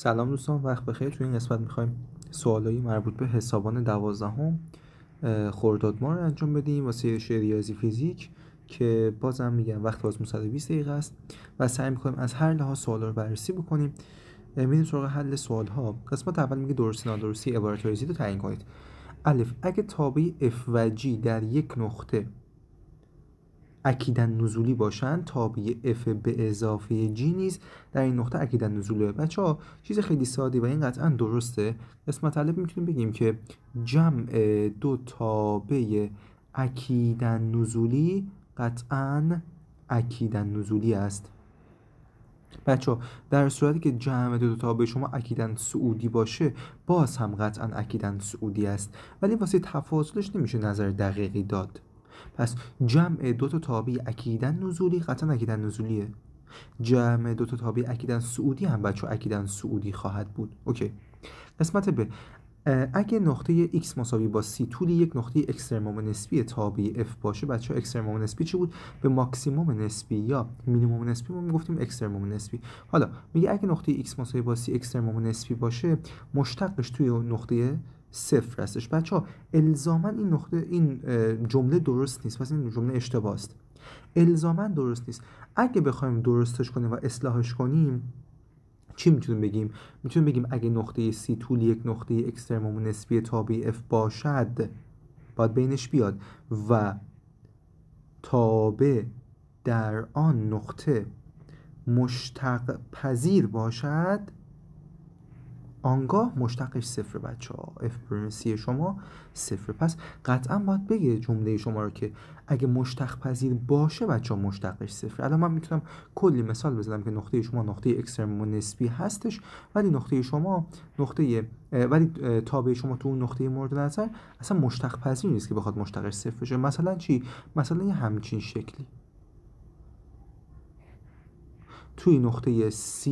سلام دوستان، وقت بخیر. توی این قسمت میخوایم سوالایی مربوط به حسابان 12 خرداد ماه رو انجام بدیم واسه رشته ریاضی فیزیک که بازم میگم وقت باز 120 دقیقه است و سعی میکنیم از هر لحاظ سوالا رو بررسی بکنیم. میریم سراغ حل سوال ها. قسمت اول میگه درستی نادرستی عبارت ریاضی رو تعیین کنید. الف، اگه تابع F و G در یک نقطه اکیداً نزولی باشند، تابع F به اضافه G نیز در این نقطه اکیداً نزوله. بچه‌ها چیز خیلی ساده و این قطعاً درسته. قسمت الف میتونیم بگیم که جمع دو تابع اکیداً نزولی قطعاً اکیداً نزولی است. بچه‌ها در صورتی که جمع دو تابع شما اکیداً صعودی باشه باز هم قطعاً اکیداً صعودی است، ولی واسه تفاضلش نمیشه نظر دقیقی داد. پس جمع دو تا تابع اکیداً نزولی قطعاً اکیداً نزولیه. جمع دو تا تابع اکیداً صعودی هم بچه اکیداً صعودی خواهد بود. اوکی. قسمت ب، اگه نقطه x مساوی با c طول یک نقطه اکسترموم نسبی تابع f باشه، بچه اکسترموم نسبی چی بود؟ به ماکسیموم نسبی یا مینیموم نسبی ما میگفتیم اکسترموم نسبی. حالا میگه اگه نقطه x مساوی با c اکسترموم نسبی باشه، مشتقش توی نقطه صفر هستش. بچه ها الزاما این جمله درست نیست، پس این جمله اشتباه است. الزاما درست نیست. اگه بخوایم درستش کنیم و اصلاحش کنیم چی میتونیم بگیم؟ میتونیم بگیم اگه نقطه C طول یک نقطه اکسترموم نسبی تابع F باشد، باید بینش بیاد و تابع در آن نقطه مشتق پذیر باشد، آنگاه مشتقش صفر. بچه ها F' شما صفر. پس قطعا باید بگه جمله شما رو که اگه مشتق پذیر باشه بچه ها مشتقش صفر. الان من میتونم کلی مثال بزنم که نقطه شما نقطه اکسترموم نسبی هستش، ولی تابع شما تو اون نقطه مورد نظر اصلا مشتق پذیر نیست که بخواد مشتقش صفر بشه. مثلا چی؟ مثلا یه همچین شکلی توی نقطه C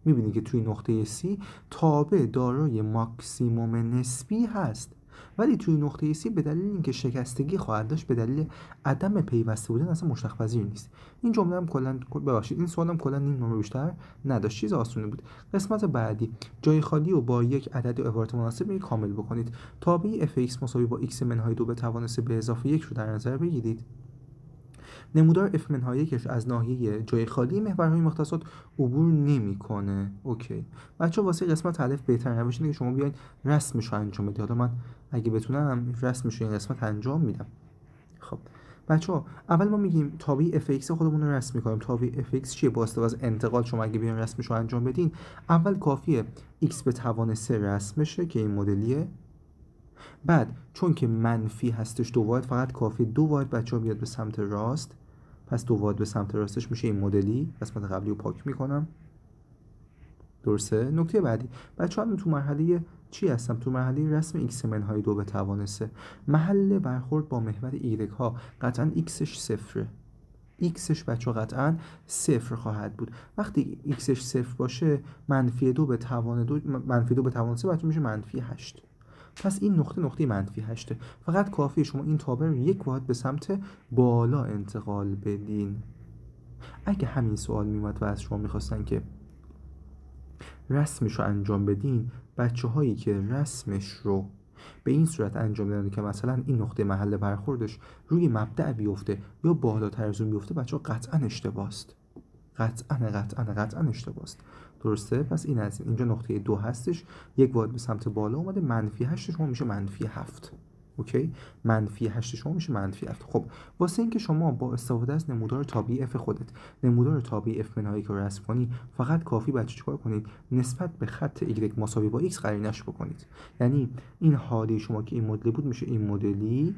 میبینی که توی نقطه C تابع دارای ماکسیموم نسبی هست، ولی توی نقطه C به دلیل اینکه شکستگی خواهد داشت، به دلیل عدم پیوسته بودن اصلا مشتق پذیر نیست. این جمله هم کلا ببخشید این سوال هم کلا نیم نمره بیشتر نداشت، چیز آسونی بود. قسمت بعدی، جای خالی رو با یک عدد و عبارت مناسب کامل بکنید. تابع f(x) مساوی با x منهای 2 به توان 3 به اضافه 1 رو در نظر بگیرید. نمودار f منهای یکش از ناحیه جای خالی محورهای مختصات عبور نمیکنه. اوکی. بچه‌ها واسه قسمت الف بهتر روش اینه که شما بیاین رسمش رو انجام بدید. حالا من اگه بتونم رسمش رو این قسمت انجام میدم. خب بچه‌ها اول ما میگیم تابع f(x) خودمون رو رسم می‌کنیم. تابع f(x) چیه؟ با استفاده از انتقال شما اگه بیاین رسمش رو انجام بدین، اول کافیه x به توان 3 رسم بشه که این مدلیه. بعد چون که منفی هستش دو واحد، فقط کافیه دو واحد بچه‌ها بیاد به سمت راست، پس دو واحد به سمت راستش میشه این مدلی. قسمت قبلی رو پاک میکنم. درسته؟ نکته بعدی، بچه‌ها من تو مرحله چی هستم؟ تو مرحله رسم x منهای 2 به توان 3. محل برخورد با محور y ها قطعا xش صفره. xش بچه‌ها قطعا صفر خواهد بود. وقتی xش صفر باشه، منفی 2 به توان 3 بچه‌ها میشه منفی 8. پس این نقطه منفی 8. فقط کافیه شما این تابع رو یک واحد به سمت بالا انتقال بدین. اگه همین سوال میومد و از شما میخواستن که رسمش رو انجام بدین، بچه هایی که رسمش رو به این صورت انجام بدن که مثلا این نقطه محل برخوردش روی مبدأ بیفته یا بالاتر از اون بیفته، بچه ها قطعا اشتباه است. قطعا اشتباه است. درسته؟ پس این از اینجا نقطه 2 هستش، یک واحد به سمت بالا اومده، منفی 8 شما میشه منفی 7. اوکی؟ منفی 8 شما میشه منفی 7. خب واسه اینکه شما با استفاده از نمودار تابع f خودت نمودار تابع f منهایی که رسم کنی، فقط کافی بچه چیکار کنید؟ نسبت به خط y مساوی با x قرینش بکنید. یعنی این حالی شما که این مدلی بود میشه این مدلی.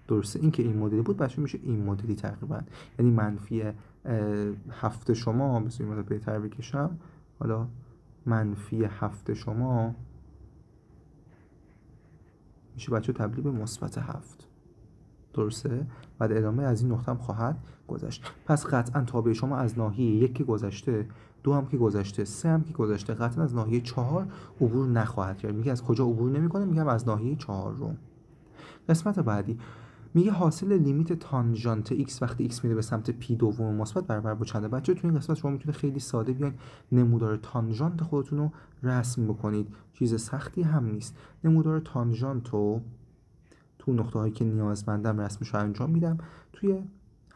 درسته؟ این که این مدلی بود بچه میشه این مدلی تقریبا. یعنی منفی 7 شما، بذارید من بهتر بکشم، حالا منفی 7 شما میشه بچه تبدیل به مثبت 7. درسته؟ بعد ادامه از این نقطه هم خواهد گذشت. پس قطعا تابع شما از ناحیه 1 که گذشته، 2 هم که گذشته، 3 هم که گذشته، قطعا از ناحیه 4 عبور نخواهد کرد. میگه از کجا عبور نمیکنه؟ میگم از ناحیه 4 رو. قسمت بعدی میگه حاصل لیمیت تانژانت x وقتی x میره به سمت p دوم مثبت برابر با چنده. بچه تو این قسمت شما میتونه خیلی ساده بیاین نمودار تانژانت خودتون رو رسم بکنید، چیز سختی هم نیست. نمودار تانژانت رو تو نقطه هایی که نیازمندم رسمش رو انجام میدم. توی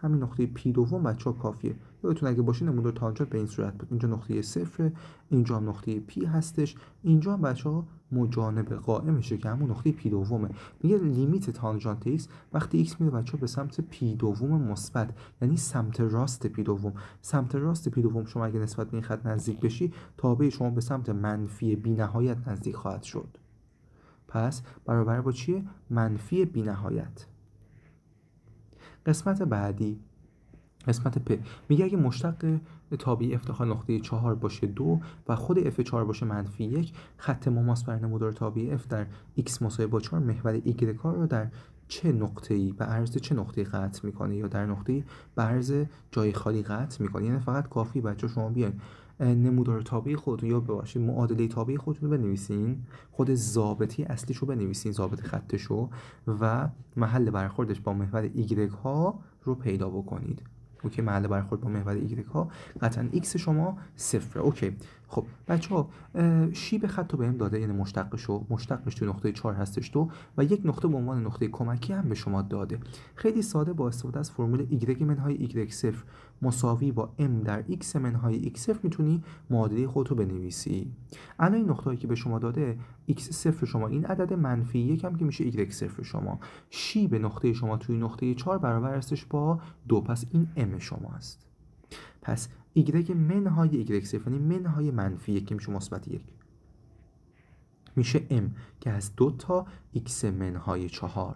همین نقطه پی دوم بچه‌ها کافیه. یادتون اگه باشه نمودار تانژانت به این صورت بود. اینجا نقطه صفر، اینجا هم نقطه پی هستش، اینجا هم بچه‌ها مجانب قائمشه که همون نقطه پی دومه. میگه لیمیت تانژانت ایکس وقتی ایکس میره بچه‌ها به سمت پی دوم مثبت، یعنی سمت راست پی دوم. سمت راست پی دوم شما اگه نسبت به این خط نزدیک بشی، تابع شما به سمت منفی بی‌نهایت نزدیک خواهد شد. پس برابر با چیه؟ منفی بی‌نهایت. قسمت بعدی، قسمت پ، میگه اگه مشتق تابعی افتخار نقطه 4 باشه 2 و خود f4 باشه منفی 1، خط مماس بر نمودار تابعی f در x مساوی با 4 محور y رو در چه نقطه‌ای به عرض چه نقطه‌ای قطع میکنه، یا در نقطه‌ای به عرض جای خالی قطع میکنه. یعنی فقط کافی بچه شما بیاین نمودار تابعی خودتون یا ببخشید معادله تابعی خودتون رو بنویسین، خود ضابطی اصلیش رو بنویسین، ضابط خطش رو، و محل برخوردش با محور y ها رو پیدا بکنید. اوکی، محل برخورد با محور y ها قطعا x شما صفره. اوکی، خب بچه‌ها شیب خط رو بهم داده، یعنی مشتقش تو نقطه 4 هستش 2 و یک نقطه به عنوان نقطه کمکی هم به شما داده. خیلی ساده با استفاده از فرمول y منهای y صفر مساوی با m در x منهای x صفر میتونی معادله خودت رو بنویسی. الان این نقطه‌ای که به شما داده x صفر شما این عدد منفی 1 هم که میشه y صفر شما، شیب نقطه شما توی نقطه 4 برابر هستش با 2، پس این m شما است. پس y منهای y صفر یعنی منهای منفی 1 که میشه مثبت 1 میشه m که از 2 تا x منهای 4.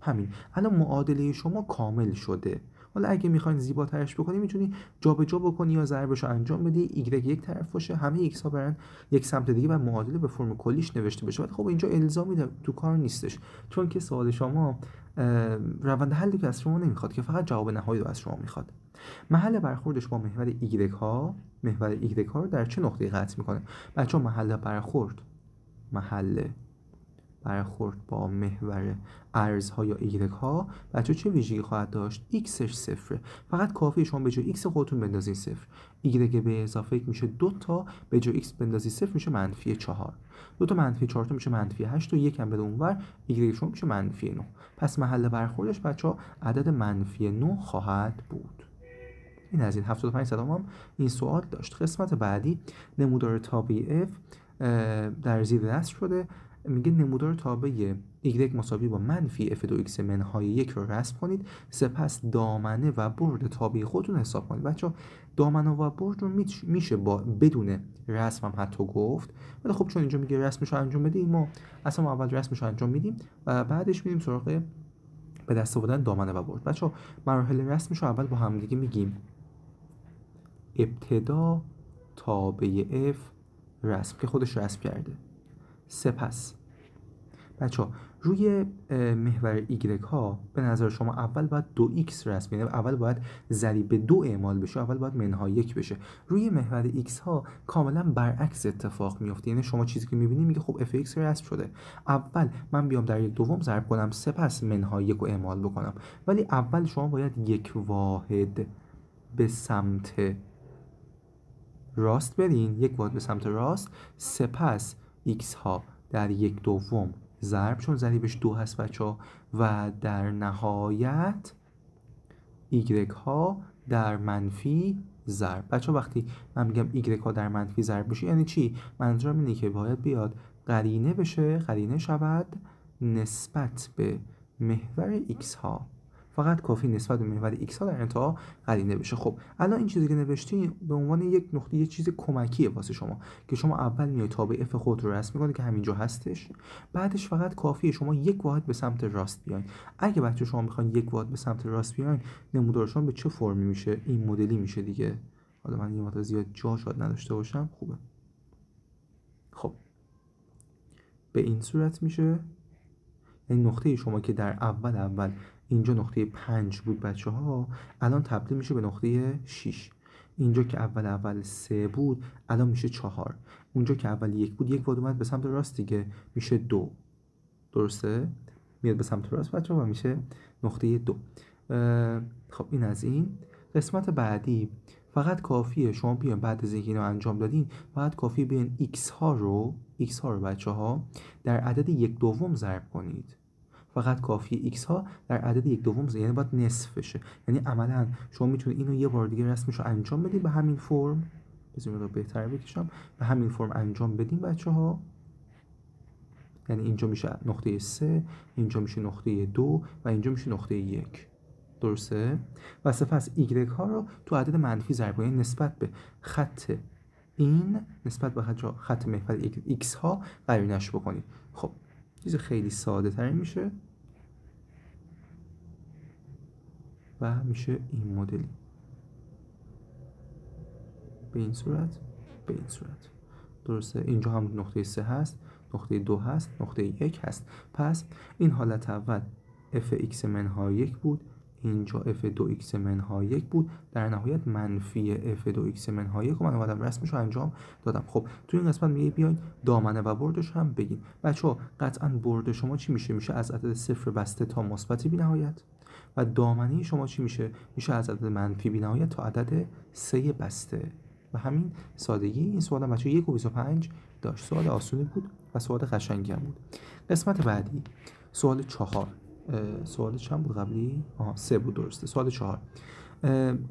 همین الان معادله شما کامل شده. حالا اگه میخواین زیباترش بکنی میتونی جابجا بکنی یا ضربش رو انجام بدی، y یک طرف باشه همه x ها برن یک سمت دیگه و معادله به فرم کلیش نوشته بشه. ولی خب اینجا الزامی تو کار نیستش، چون که سوال شما روند حلی که از شما نمیخواد، که فقط جواب نهایی رو از شما میخواد. محل برخوردش با محور y ها رو در چه نقطه‌ای قطع میکنه؟ بچه‌ها محل برخورد با محور ارزها یا y ها بچه چه ویژگی خواهد داشت؟ xش صفره. فقط کافیه شما به جای x خودتون بندازین صفر. y به اضافه یک میشه 2 تا به جای x بندازی صفر میشه منفی 4. 2 تا منفی 4 تا میشه منفی 8 و یک هم بده اونور y شما میشه منفی 9. پس محل برخوردش بچه عدد منفی 9 خواهد بود. این از این 75 صدام هم این سوال داشت. قسمت بعدی نمودار تابعی f در زیر رسم شده. میگه نمودار تابع y مساوی با منفی f2x منهای 1 رو رسم کنید، سپس دامنه و برد تابع خودتون حساب کنید. بچه‌ها دامنه و برد رو میشه با بدون رسم هم حتی گفت، ولی خب چون اینجا میگه رسمش رو انجام بدید، ما اصلا اول رسمش رو انجام میدیم و بعدش میریم سراغ به دست آوردن دامنه و برد. بچه‌ها مراحل رسمش رو اول با هم دیگه میگیم. ابتدا تابع f رسم که خودش رسم کرده، سپس بچه ها روی محور y ها به نظر شما اول باید 2x رسم، یعنی اول باید ضریب 2 اعمال بشه، اول باید منهای 1 بشه. روی محور x ها کاملا برعکس اتفاق میفته، یعنی شما چیزی که میبینی میگه خب f(x) رسم شده، اول من بیام در یک دوم ضرب کنم سپس منهای 1 رو اعمال بکنم. ولی اول شما باید یک واحد به سمت راست برین، یک واحد به سمت راست، سپس x ها در یک دوم ضرب چون ضریبش 2 هست بچه، و در نهایت y ها در منفی ضرب. بچه وقتی من میگم y ها در منفی ضرب بشه یعنی چی؟ منظورم اینه که باید بیاد قرینه بشه، قرینه شود نسبت به محور x ها، فقط کافی نسبت به محور x ها در انتها قرینه بشه. خب الان این چیزی که نوشتی به عنوان یک نقطه یه چیز کمکیه واسه شما که شما اول میای تابع f خود رو رسم می‌کنید که همینجا هستش، بعدش فقط کافیه شما یک واحد به سمت راست بیاین. اگه بچه شما میخواین یک واحد به سمت راست بیاین، نمودارشون به چه فرمی میشه؟ این مدلی میشه دیگه. حالا من یه مقدار زیاد جا شاید نداشته باشم، خوبه. خب به این صورت میشه. این نقطه شما که در اول اینجا نقطه 5 بود بچه ها، الان تبدیل میشه به نقطه 6. اینجا که اول 3 بود الان میشه 4. اونجا که اول 1 بود یک واحد اومد به سمت راست دیگه، میشه 2. درسته؟ میاد به سمت راست بچه و میشه نقطه 2. خب این از این. قسمت بعدی فقط کافیه شما بیان بعد از اینکه اینو انجام دادین فقط کافیه بیان x ها رو بچه ها در عدد 1/2 ضرب کنید. فقط کافیه x ها در عدد 1/2 یعنی باید نصف بشه. یعنی عملا شما میتونید اینو یه بار دیگه رسمش رو انجام بدید به همین فرم. بذارید رو بهتر بکشم. به همین فرم انجام بدیم بچه ها. یعنی اینجا میشه نقطه 3، اینجا میشه نقطه 2 و اینجا میشه نقطه 1. درسته؟ و سپس ایگرگ ها رو تو عدد منفی ضرب کنید نسبت به خط این، نسبت به خط محور ایکس ها قرینش بکنید. خب چیز خیلی ساده تری میشه و میشه این مدلی به این صورت، به این صورت. درسته؟ اینجا هم نقطه 3 هست، نقطه 2 هست، نقطه 1 هست. پس این حالت اول fx منهای 1 بود، اینجا f2x منهای 1 بود، در نهایت منفی f2x منهای 1 و من اومدم رسمش رو انجام دادم. خب تو این قسمت میگه بیاین دامنه و بردش هم بگین. بچه‌ها قطعاً برد شما چی میشه؟ میشه از عدد 0 بسته تا مثبت بی‌نهایت و دامنه شما چی میشه؟ میشه از عدد منفی بی‌نهایت تا عدد 3 بسته. و همین سادگی این سوال بچه‌ها 1.25 داشت. سوال آسونی بود و سوال قشنگی هم بود. قسمت بعدی سوال 4. سوال چند بود قبلی؟ 3 بود. درسته. سوال 4.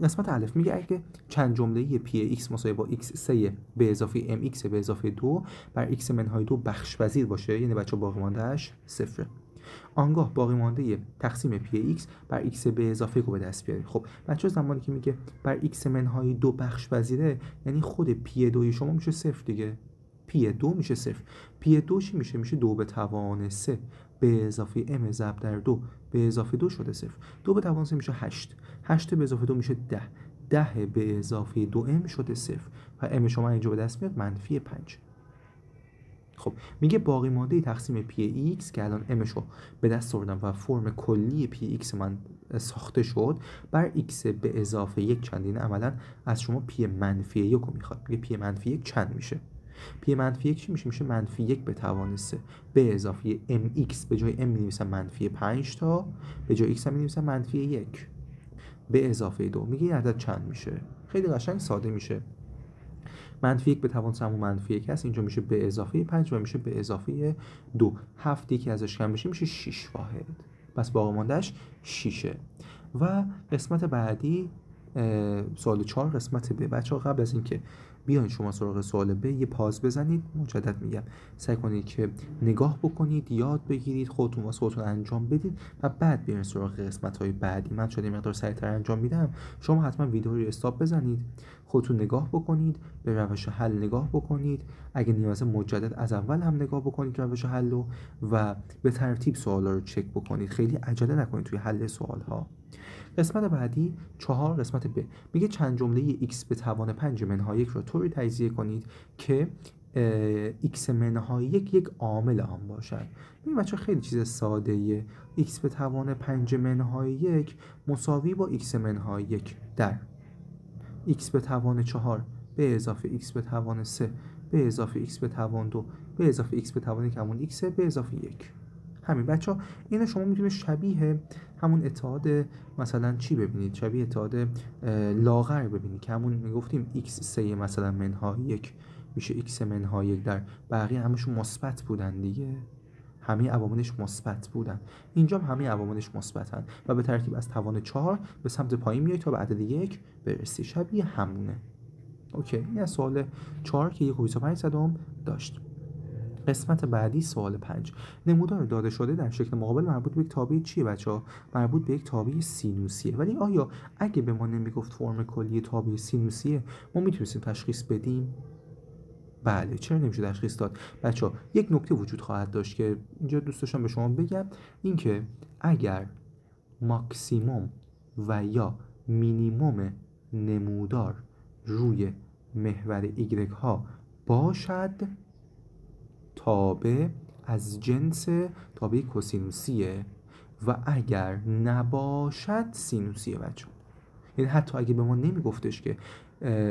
قسمت الف میگه اگه چند جمله‌ای پی x مساوی با x 3 به اضافه mx به اضافه 2 بر x منهای 2 بخش پذیر باشه، یعنی بچه باقی ماندهش 0، آنگاه باقی مانده تقسیم پی x بر x به اضافه رو به دست بیارید. خب بچه زمانی که میگه بر x منهای 2 بخش پذیره یعنی خود پی 2 شما میشه 0 دیگه. پی 2 میشه 0. پی 2 چی میشه؟ میشه 2 به توان 3 به اضافه m ضرب در 2 به اضافه 2 شده 0. 2 به توان 3 میشه 8. 8 به اضافه 2 میشه 10. 10 به اضافه 2m شده 0 و m شما اینجا به دست میاد منفی 5. خب میگه باقی مانده تقسیم پی x که الان m شو به دست آوردم و فرم کلی پی x من ساخته شد بر x به اضافه 1 چند. این عملا از شما پی منفی 1 رو میخواد. میگه پی منفی 1 چند میشه؟ پی منفی 1 چی میشه؟ میشه منفی 1 به توان 3 به اضافه mx. به جای m می‌نویسم منفی 5 تا، به جای x هم می‌نویسم منفی 1 به اضافه 2. میگه این عدد چند میشه؟ خیلی قشنگ ساده میشه. منفی 1 به توان 3 منفی 1 هست، اینجا میشه به اضافه 5 و میشه به اضافه 2. 7 یکی ازش کم بشه میشه 6 واحد. پس باقی ماندهش 6. و قسمت بعدی سوال 4 قسمت ب. بچه‌ها قبل از اینکه بیاین شما سراغ سوال ب یه پاز بزنید. مجدد میگم سعی کنید که نگاه بکنید، یاد بگیرید، خودتون واسه خودتون انجام بدید و بعد بیاین سراغ قسمت‌های بعدی. من شده مقدار سریع‌تر انجام میدم، شما حتما ویدیو رو استاپ بزنید، خودتون نگاه بکنید، به روش حل نگاه بکنید، اگه نیازه مجدد از اول هم نگاه بکنید روش حل رو و به ترتیب سوالا رو چک بکنید. خیلی عجله نکنید توی حل سوال‌ها. قسمت بعدی 4 قسمت ب میگه چند جمله x به توان 5 منهای 1 را طوری تجزیه کنید که x منهای 1 عامل آن باشد. ببین بچه خیلی چیز ساده ایه. x به توان 5 منهای 1 مساوی با x منهای 1 در x به توان 4 به اضافه x به توان 3 به اضافه x به توان 2 به اضافه x به توان 1 همون x به اضافه 1. همین بچه ها اینو شما میتونید شبیه همون اتحاد مثلا چی ببینید؟ شبیه اتحاد لاغر ببینید که همون میگفتیم x3 مثلا منهای 1 میشه x منهای 1 در بقیه همشون مثبت بودن دیگه. همه عواملش مثبت بودن. اینجا هم همه عواملش مثبتن و به ترتیب از توان 4 به سمت پایین میای تا به عدد 1 برسی. شبیه همونه. اوکی این از سوال 4 که 1.25 داشت. قسمت بعدی سوال 5. نمودار داده شده در شکل مقابل مربوط به یک تابع چیه بچه‌ها؟ مربوط به یک تابع سینوسیه. ولی آیا اگه به ما نمیگفت فرم کلی تابع سینوسیه ما میتونستیم تشخیص بدیم؟ بله. چرا نمیشه تشخیص داد؟ بچه‌ها یک نکته وجود خواهد داشت که اینجا دوست داشتم به شما بگم، اینکه اگر ماکسیموم و یا مینیموم نمودار روی محور ایگرگ ها باشد تابع از جنس تابع کوسینوسیه و اگر نباشد سینوسیه بچه. یعنی حتی اگه به ما نمیگفتش که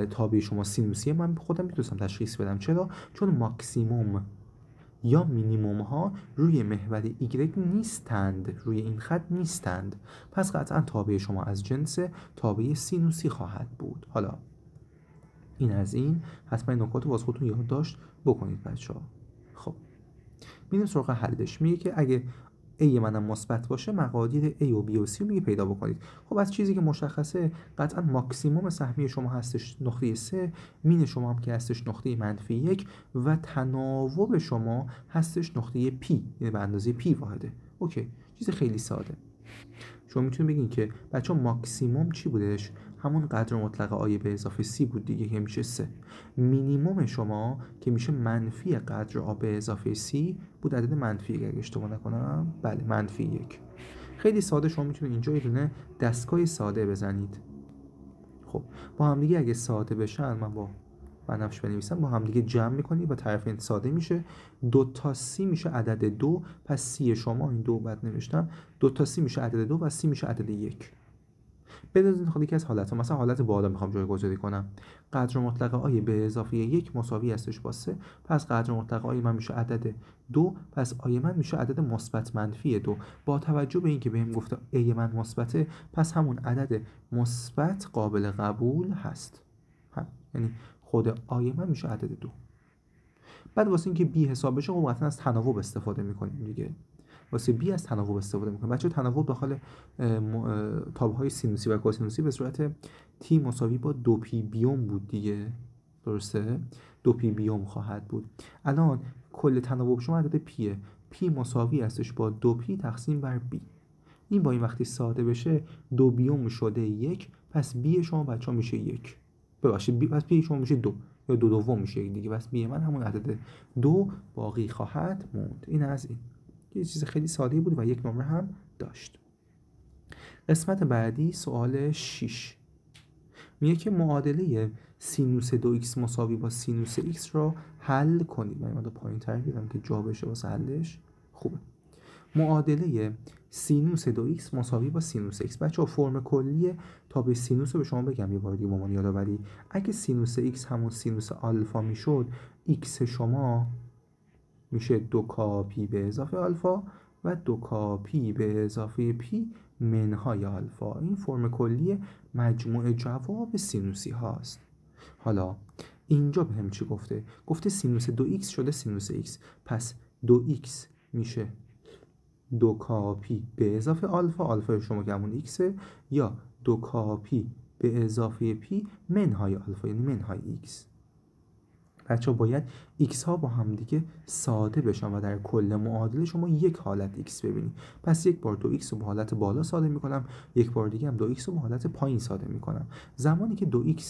تابع شما سینوسیه من خودم میتونستم تشخیص بدم. چرا؟ چون ماکسیموم یا مینیموم ها روی محور ایگرگ نیستند، روی این خط نیستند، پس قطعا تابع شما از جنس تابع سینوسی خواهد بود. حالا این از این، حتما این نکات رو واسه خودتون یادداشت بکنید بچه‌ها. خب میریم سراغ حلش. میگه که اگه A منم مثبت باشه مقادیر A و B و C رو میگه پیدا بکنید. خب از چیزی که مشخصه قطعا ماکسیموم سهمی شما هستش نقطه 3، مین شما هم که هستش نقطه -1 و تناوب شما هستش نقطه P، یعنی به اندازه P واحده. اوکی، چیز خیلی ساده. شما میتونید بگین که بچه ماکسیموم چی بودش؟ همون قدر مطلق آی به اضافه سی بود دیگه که میشه 3. مینیموم شما که میشه منفی قدر آ به اضافه سی بود عدد منفی، اگه اشتباه نکنم بله -1. خیلی ساده شما میتونید اینجا یه دونه دستگاه ساده بزنید. خب با هم دیگه اگه ساده بشن، من با بنفش بنویسم، با هم دیگه جمع میکنید و طرفین ساده میشه. 2 تا سی میشه عدد 2، پس سی شما این 2 بعد نوشتم، 2 تا سی میشه عدد 2 و سی میشه عدد 1. بدونید خود یکی از حالت‌ها، مثلا حالت بالا میخوام جایگزین کنم، قدر مطلق آی به اضافه 1 مساوی هستش با 3، پس قدر مطلق آی من میشه عدد 2، پس آی من میشه عدد مثبت منفی 2. با توجه به اینکه بهم گفته ای من مثبته، پس همون عدد مثبت قابل قبول هست، یعنی خود آی من میشه عدد 2. بعد واسه اینکه بی حساب بشه خب قطعا از تناوب استفاده میکنیم دیگه. واسه بی از تناوب استفاده میکنیم. بچه تناوب داخل تابع‌های سینوسی و کوسینوسی به صورت تی مساوی با 2 پی بیوم بود دیگه، درسته؟ 2 پی بیوم خواهد بود. الان کل تناوب شما عدد پیه، پی مساوی هستش با 2 پی تقسیم بر بی. این با این وقتی ساده بشه 2 بیوم شده 1، پس بی شما بچه‌ها میشه 1. ببخشید بی، پس بی شما میشه 2 یا 2 دوم میشه دیگه، پس بی من همون عدد 2 باقی خواهد موند. این از این یه چیز خیلی ساده بود و یک نمره هم داشت. قسمت بعدی سوال 6 میگه که معادله سینوس 2x مساوی با سینوس x را حل کنید. من پایین تر بیارم که جا بشه واسه حلش. خوبه. معادله سینوس 2x مساوی با سینوس x. بچه‌ها فرم کلی تابع سینوس رو به شما بگم یه بار دیگه مامان یادآوری. اگه سینوس x همون سینوس آلفا میشد، x شما میشه 2 کاپی به اضافه آلفا و 2 کاپی به اضافه پی منهای آلفا. این فرم کلی مجموع جواب سینوسی هاست. حالا اینجا به هم چی گفته؟ گفته سینوس 2x شده سینوس x، پس 2x میشه 2 کاپی به اضافه آلفا، آلفا شما که همون x، یا 2 کاپی به اضافه پی منهای آلفا، یعنی منهای x. بچه باید x ها با هم دیگه ساده بشن و در کل معادله شما یک حالت x ببینید. پس یک بار 2x رو با حالت بالا ساده میکنم، یک بار دیگه هم 2x رو با حالت پایین ساده میکنم. زمانی که 2x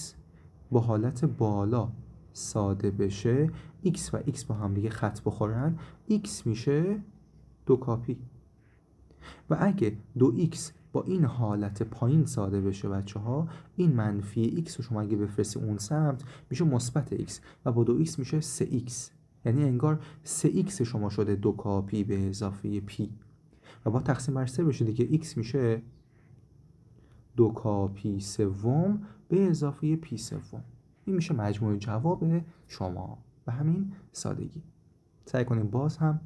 با حالت بالا ساده بشه، x و x با هم دیگه خط بخورن، x میشه 2 کاپی. و اگه 2x با این حالت پایین ساده بشه بچه ها، این منفی x رو شما اگه بفرستی اون سمت میشه مثبت x و با 2x میشه 3x، یعنی انگار 3x شما شده 2 کاپی به اضافه p و با تقسیم بر 3 بشه دیگه، x میشه 2 کاپی سوم به اضافه p سوم. این میشه مجموع جواب شما به همین سادگی. سعی کنیم باز هم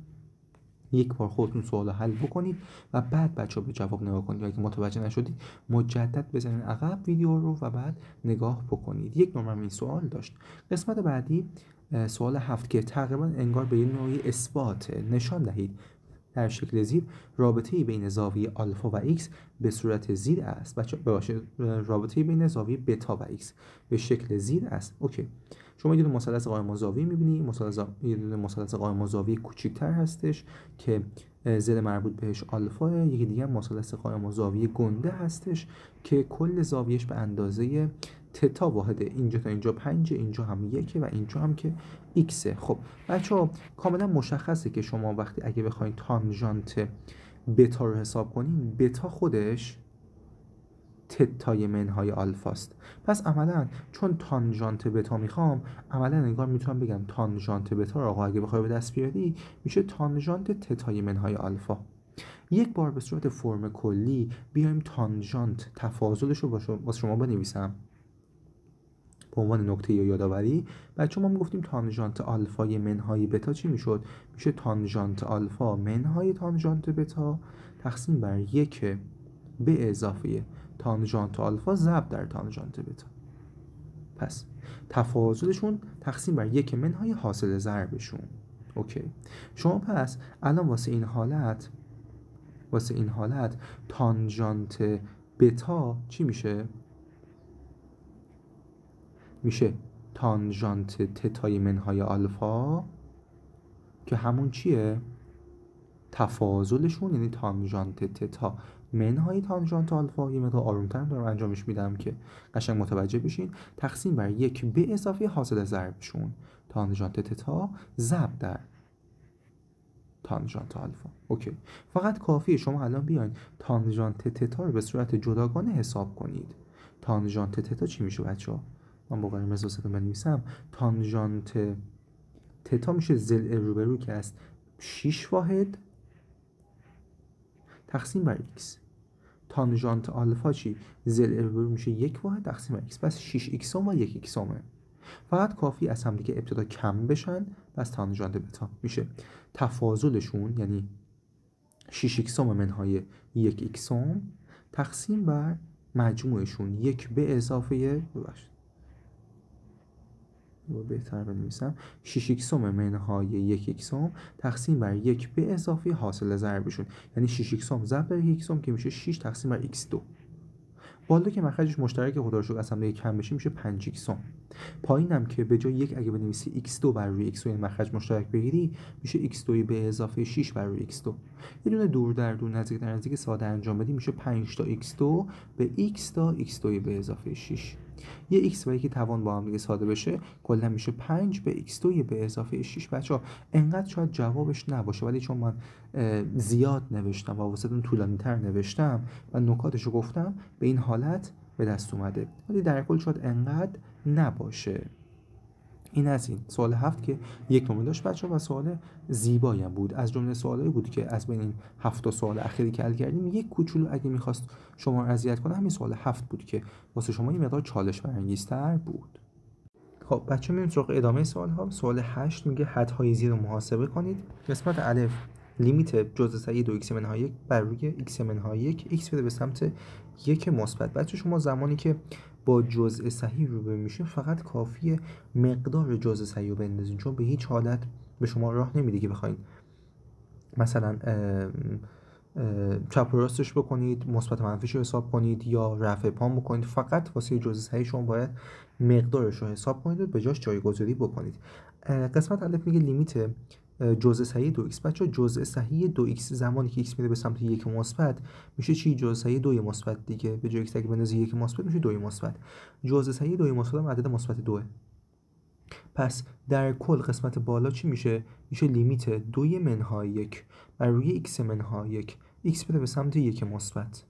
یک بار خودتون سوال حل بکنید و بعد بچه‌ها به جواب نگاه کنید. اگه متوجه نشدید مجدد بزنید عقب ویدیو رو و بعد نگاه بکنید. یک نمره این سوال داشت. قسمت بعدی سوال 7 که تقریبا انگار به این نوعی اثبات نشان دهید در شکل زیر رابطه‌ای بین زاویه آلفا و x به صورت زیر است. بچه‌ها ببخشید، رابطه‌ای بین زاویه بتا و x به شکل زیر است. اوکی، شما یه دونه مثلث قائم الزاویه می‌بینی، یه دونه مثلث قائم الزاویه کوچیک‌تر هستش که زل مربوط بهش آلفا، یکی دیگه مثلث قائم الزاویه گنده هستش که کل زاویهش به اندازه تتا واحده. اینجا تا اینجا 5، اینجا هم 1 و اینجا هم که x. خب بچه‌ها کاملا مشخصه که شما وقتی اگه بخواید تانژانت بتا رو حساب کنین، بتا خودش تتای منهای آلفاست. پس عملا چون تانژانت بتا میخوام، عملا انگار میتونم بگم تانژانت بتا رو آقا اگه بخوای به دست بیاری میشه تانژانت تتای منهای آلفا. یک بار به صورت فرم کلی بیایم تانژانت تفاضلش رو واسه شما بنویسم. به عنوان نکته یا یادآوری بچه ما میگفتیم تانژانت آلفای منهای بتا چی میشد؟ میشه تانژانت آلفا منهای تانژانت بتا تقسیم بر 1 به اضافه تانژانت آلفا ضرب در تانژانت بتا. پس تفاضلشون تقسیم بر 1 منهای حاصل ضربشون. اوکی. شما پس الان واسه این حالت تانژانت بتا چی میشه؟ میشه تانژانت تتای منهای آلفا که همون چیه؟ تفاضلشون، یعنی تانژانت تتا منهای تانژانت آلفا. یه مقدار آرومتر دارم انجامش میدم که قشنگ متوجه بشین. تقسیم بر 1 به اضافه حاصل ضربشون تانژانت تتا ضرب در تانژانت آلفا. اوکی. فقط کافیه شما الان بیاین تانژانت تتا رو به صورت جداگانه حساب کنید. تانژانت تتا چی میشه بچه‌ها؟ من با قلم رصاصتون بنویسم. تانژانت تتا میشه ضلع روبرو که است 6 واحد تقسیم بر x. تانژانت آلفا چی؟ ضلع روبرو میشه 1 واحد تقسیم بر x. پس 6x و 1x. فقط کافی از هم دیگه ابتدا کم بشن. پس تانژانت بتا میشه تفاضلشون، یعنی 6x منهای 1x تقسیم بر مجموعشون 1 به اضافه بهتر بنویسم 6x منهای 1x تقسیم بر 1 به اضافه حاصل ضربشون، یعنی 6x ضرب در 1x که میشه 6 تقسیم بر x2. بالا که مخرجش مشترک خدا رو شکر از هم دیگه کم بشه میشه 5x. پایینم که به جای 1 اگه بنویسی x2 بر روی x2 این مخرج مشترک بگیری میشه x2 به اضافه 6 بر روی x2. یه دونه دور در دور نزدیک در نزدیک ساده انجام بدی میشه 5 تا x2 به x تا x2 به اضافه 6. یه x و یکی توان با هم دیگه ساده بشه کلا میشه 5 به x2 به اضافه 6. بچه‌ها انقدر شاید جوابش نباشه ولی چون من زیاد نوشتم و واسهتون طولانی‌تر نوشتم و نکاتشو گفتم به این حالت به دست اومده، ولی در کل شاید انقدر نباشه. این از این سوال 7 که 1 نمره داشت بچه‌ها و سوال زیبایی هم بود. از جمله سوالایی بود که از بین این 7 سوال اخیری که حل کردیم یک کوچولو اگه می‌خواست شما رو اذیت کنه همین سوال 7 بود که واسه شما یه مقدار چالش برانگیزتر بود. خب بچه‌ها میریم سراغ ادامه سوال‌ها. سوال 8 میگه حدهای زیر رو محاسبه کنید. قسمت الف لیمیت جزء صحیح 2x منهای 1 بر روی x منهای 1 x بده به سمت 1 مثبت. بچه شما زمانی که با جزء صحیح روبرو میشین فقط کافیه مقدار جزء صحیح رو بندازین، چون به هیچ حالت به شما راه نمیده که بخواید مثلا چپ و راستش بکنید، مثبت منفیش رو حساب کنید یا رفع پام بکنید. فقط واسه جزء صحیح شما باید مقدارش رو حساب کنید و به جاش جایگذاری بکنید. قسمت الف میگه لیمیت جزء صحیح 2x. بچه جزء صحیح 2x زمانی که x میره به سمت 1 مثبت میشه چی؟ جزء صحیح 2 مثبت دیگه. به جای x اگه بندازی 1 مثبت میشه 2 مثبت. جزء صحیح 2 مثبت هم عدد مثبت 2. پس در کل قسمت بالا چی میشه؟ میشه لیمیت 2 منهای 1 بر روی x منهای 1 x بده به سمت 1 مثبت.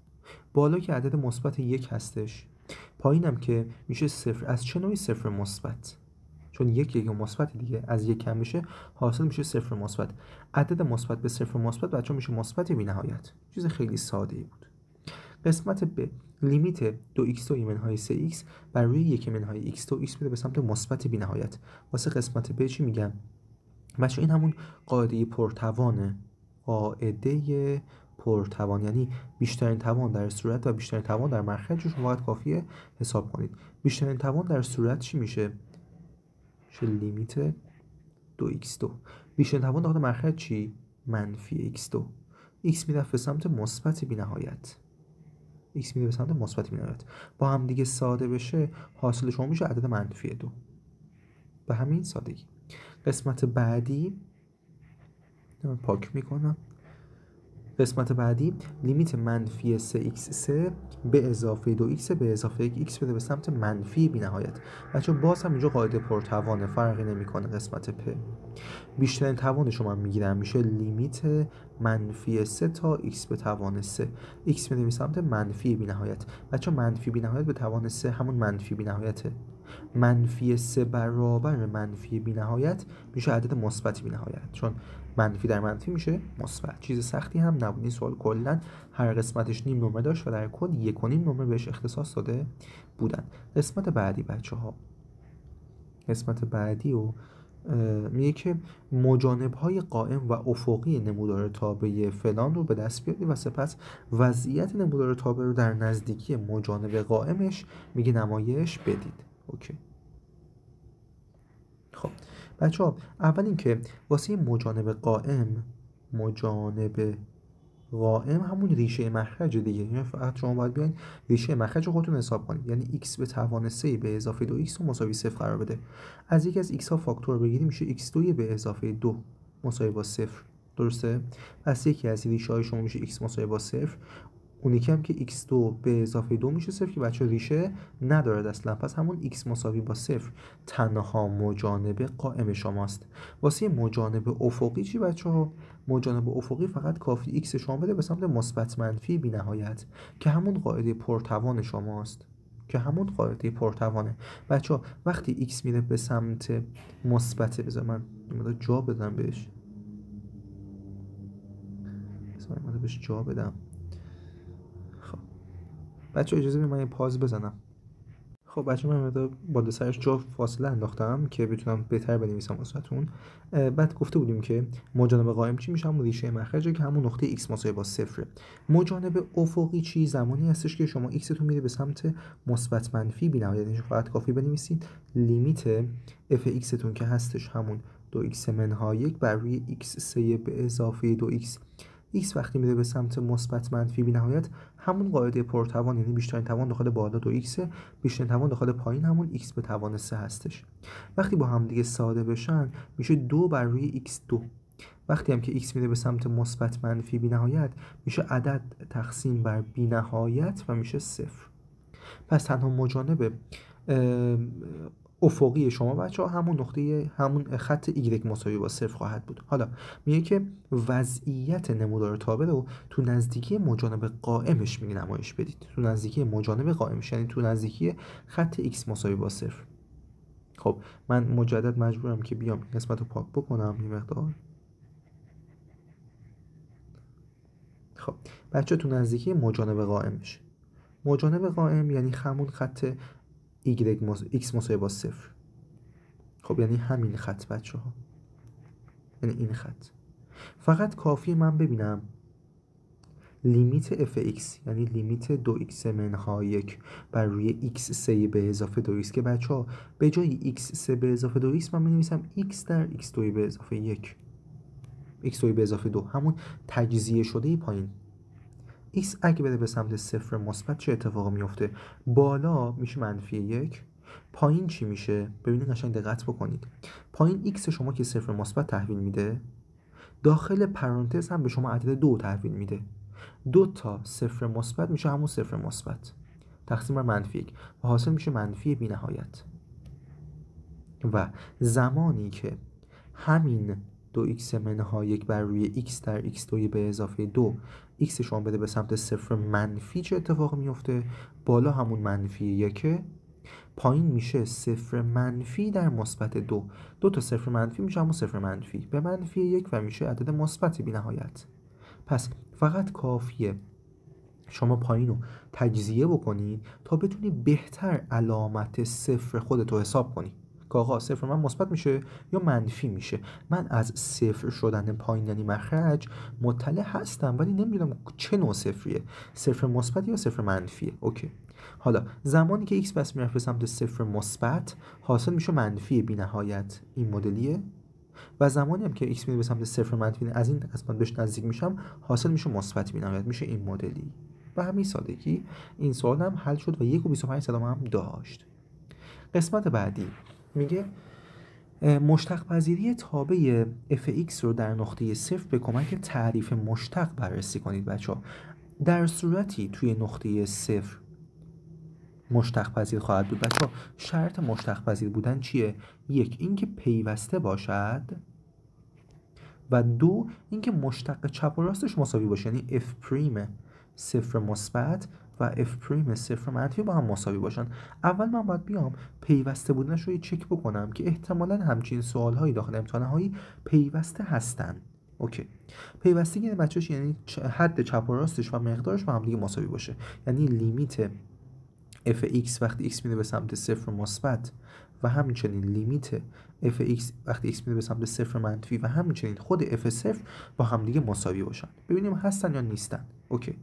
بالا که عدد مثبت 1 هستش، پایینم که میشه 0. از چه نوعی 0 مثبت؟ چون یک مثبت دیگه از یک کم میشه حاصل میشه 0 مثبت. عدد مثبت به 0 مثبت بچه‌ها میشه مثبت بی‌نهایت. چیز خیلی ساده ای بود. قسمت ب لیمیت 2x منهای 3x بر روی 1 منهای x2 x بده به سمت مثبت بی‌نهایت. واسه قسمت ب چی میگم بچه‌ها؟ این همون قاعده پرتوانه. قاعده پرتوان یعنی بیشترین توان در صورت و بیشترین توان در مخرج رو شما باید کافیه حساب کنید. بیشترین توان در صورت چی میشه؟ لیمیت 2x2. بیشترین توان داخل مخرج چی؟ منفی x2. x میره به سمت مثبت بی‌نهایت. x میره به سمت مثبت بی‌نهایت. با هم دیگه ساده بشه حاصل شما میشه عدد منفی 2. به همین سادگی. قسمت بعدی من پاک میکنم. قسمت بعدی لیمیت منفی 3x3 به اضافه 2x به اضافه 1x بده به سمت منفی بی‌نهایت. بچه باز هم اینجا قاعده پرتوانه، فرقی نمیکنه. قسمت پ بیشترین توان شما میگیرم میشه لیمیت منفی 3 تا x به توان 3 x بده به سمت منفی بی‌نهایت. بچه منفی بی‌نهایت به توان 3 همون منفی بی‌نهایته. منفی 3 برابر منفی بی‌نهایت میشه عدد مثبت بی‌نهایت، چون منفی در منفی میشه مثبت. چیز سختی هم نبود. این سوال کلا هر قسمتش نیم نمره داشت و در کل 1.5 نمره بهش اختصاص داده بودن. قسمت بعدی بچه‌ها قسمت بعدی و میگه که مجانب‌های قائم و افقی نمودار تابع فلان رو به دست بیارید و سپس وضعیت نمودار تابع رو در نزدیکی مجانب قائمش میگه نمایش بدید. اوکی. خب بچه‌ها، اول اینکه واسه مجانب قائم همون ریشه مخرج دیگه، یعنی فقط شما باید بیاین ریشه مخرج خودتون حساب کنید، یعنی x به توان 3 به اضافه 2x رو مساوی 0 قرار بده. از یکی از x ها فاکتور بگیریم میشه x2 به اضافه 2 مساوی با 0. درسته؟ پس یکی از ریشه های شما میشه x مساوی با 0، اون یکی هم که x2 به اضافه 2 میشه 0 که بچه ریشه ندارد اصلا. پس همون x مساوی با 0 تنها مجانب قائم شماست. واسه مجانب افقی چی بچه ها؟ مجانب افقی فقط کافی x شما بده به سمت مثبت منفی بی نهایت که همون قاعده پرتوان شماست، بچه ها وقتی x میره به سمت مثبت، بذار من جا بدم بهش، جا بدم. خب بچه اجازه بدید من یه پاز بزنم. خب بچه من بالا سرش جا فاصله انداختم که بتونم بهتر بنویسم واسهتون. بعد گفته بودیم که مجانب قائم چی میشه؟ همون ریشه مخرجه که همون نقطه x مساوی با 0. مجانب افقی چی؟ زمانی هستش که شما x تون میره به سمت مثبت منفی بی‌نهایت، یعنی فقط کافی بنویسید لیمیت f(x) تون که هستش همون 2x منهای 1 بر روی x3 به اضافه 2x. x وقتی میره به سمت مثبت منفی بی‌نهایت همون قاعده پرتوان، یعنی بیشترین توان داخل بالا 2x، بیشترین توان داخل پایین همون x به توان 3 هستش. وقتی با هم دیگه ساده بشن میشه 2 بر روی x2. وقتی هم که x میره به سمت مثبت منفی بی‌نهایت میشه عدد تقسیم بر بی‌نهایت و میشه 0. پس تنها مجانب افقی شما بچه‌ها همون خط y مساوی با 0 خواهد بود. حالا میگه که وضعیت نمودار تابع رو تو نزدیکی مجانب قائمش میگه نمایش بدید. تو نزدیکی مجانب قائمش یعنی تو نزدیکی خط x مساوی با 0. خب من مجدد مجبورم که بیام قسمت رو پاک بکنم یه مقدار. خب بچه تو نزدیکی مجانب قائمش، مجانب قائم یعنی همون خط x مساوی با 0. خب یعنی همین خط بچه ها، یعنی این خط. فقط کافی من ببینم لیمیت fx یعنی لیمیت 2x منهای 1 بر روی x3 به اضافه 2x که بچه ها به جای x3 به اضافه 2x من بنویسم x در x2 به اضافه 1، x2 به اضافه 2 همون تجزیه شده پایین. x اگه بده به سمت 0 مثبت چه اتفاقی میفته؟ بالا میشه منفی 1، پایین چی میشه؟ ببینید قشنگ دقت بکنید. پایین x شما که 0 مثبت تحویل میده، داخل پرانتز هم به شما عدد 2 تحویل میده. 2 تا 0 مثبت میشه همون 0 مثبت تقسیم بر منفی 1 و حاصل میشه منفی بی نهایت. و زمانی که همین 2x منهای 1 بر روی x در x2 به اضافه 2 x شما بده به سمت 0 منفی چه اتفاق میفته؟ بالا همون منفی 1، پایین میشه 0 منفی در مثبت 2. 2 تا 0 منفی میشه همون 0 منفی به منفی 1 و میشه عدد مثبت بی نهایت. پس فقط کافیه شما پایین رو تجزیه بکنید تا بتونی بهتر علامت 0 خودتو حساب کنی که آقا 0 من مثبت میشه یا منفی میشه. من از 0 شدن پایین یعنی مخرج مطلع هستم ولی نمیدونم چه نوع صفریه، 0 مثبت یا 0 منفیه. اوکی. حالا زمانی که x بس میرفت به سمت 0 مثبت حاصل میشه منفی بی نهایت، این مدلیه. و زمانی هم که x میره به سمت 0 منفی از این قسمت بهش نزدیک میشم حاصل میشه مثبت بی نهایت، میشه این مدلی. به همین سادگی این سوال هم حل شد و 1.25 هم داشت. قسمت بعدی میگه مشتق پذیری تابع fx رو در نقطه صفر به کمک تعریف مشتق بررسی کنید. بچه‌ها در صورتی توی نقطه صفر مشتق پذیر خواهد بود. بچه‌ها شرط مشتق پذیر بودن چیه؟ 1 اینکه پیوسته باشد و 2 اینکه مشتق چپ و راستش مساوی باشه، یعنی f پریم 0 مثبت و f پریم 0 منفی با هم مساوی باشن. اول من باید بیام پیوسته بودنش رو چک بکنم که احتمالاً همچین سوال‌هایی داخل امتحان‌هایی پیوسته هستن. اوکی. پیوستگی یعنی بچه‌ش یعنی حد چپ و راستش و مقدارش با هم دیگه مساوی باشه، یعنی لیمیت fx وقتی x میره به سمت 0 مثبت و همچنین لیمیت f(x) وقتی x میره به سمت صفر منفی و همچنین خود f صفر با همدیگه مساوی باشن. ببینیم هستن یا نیستن. اوکی.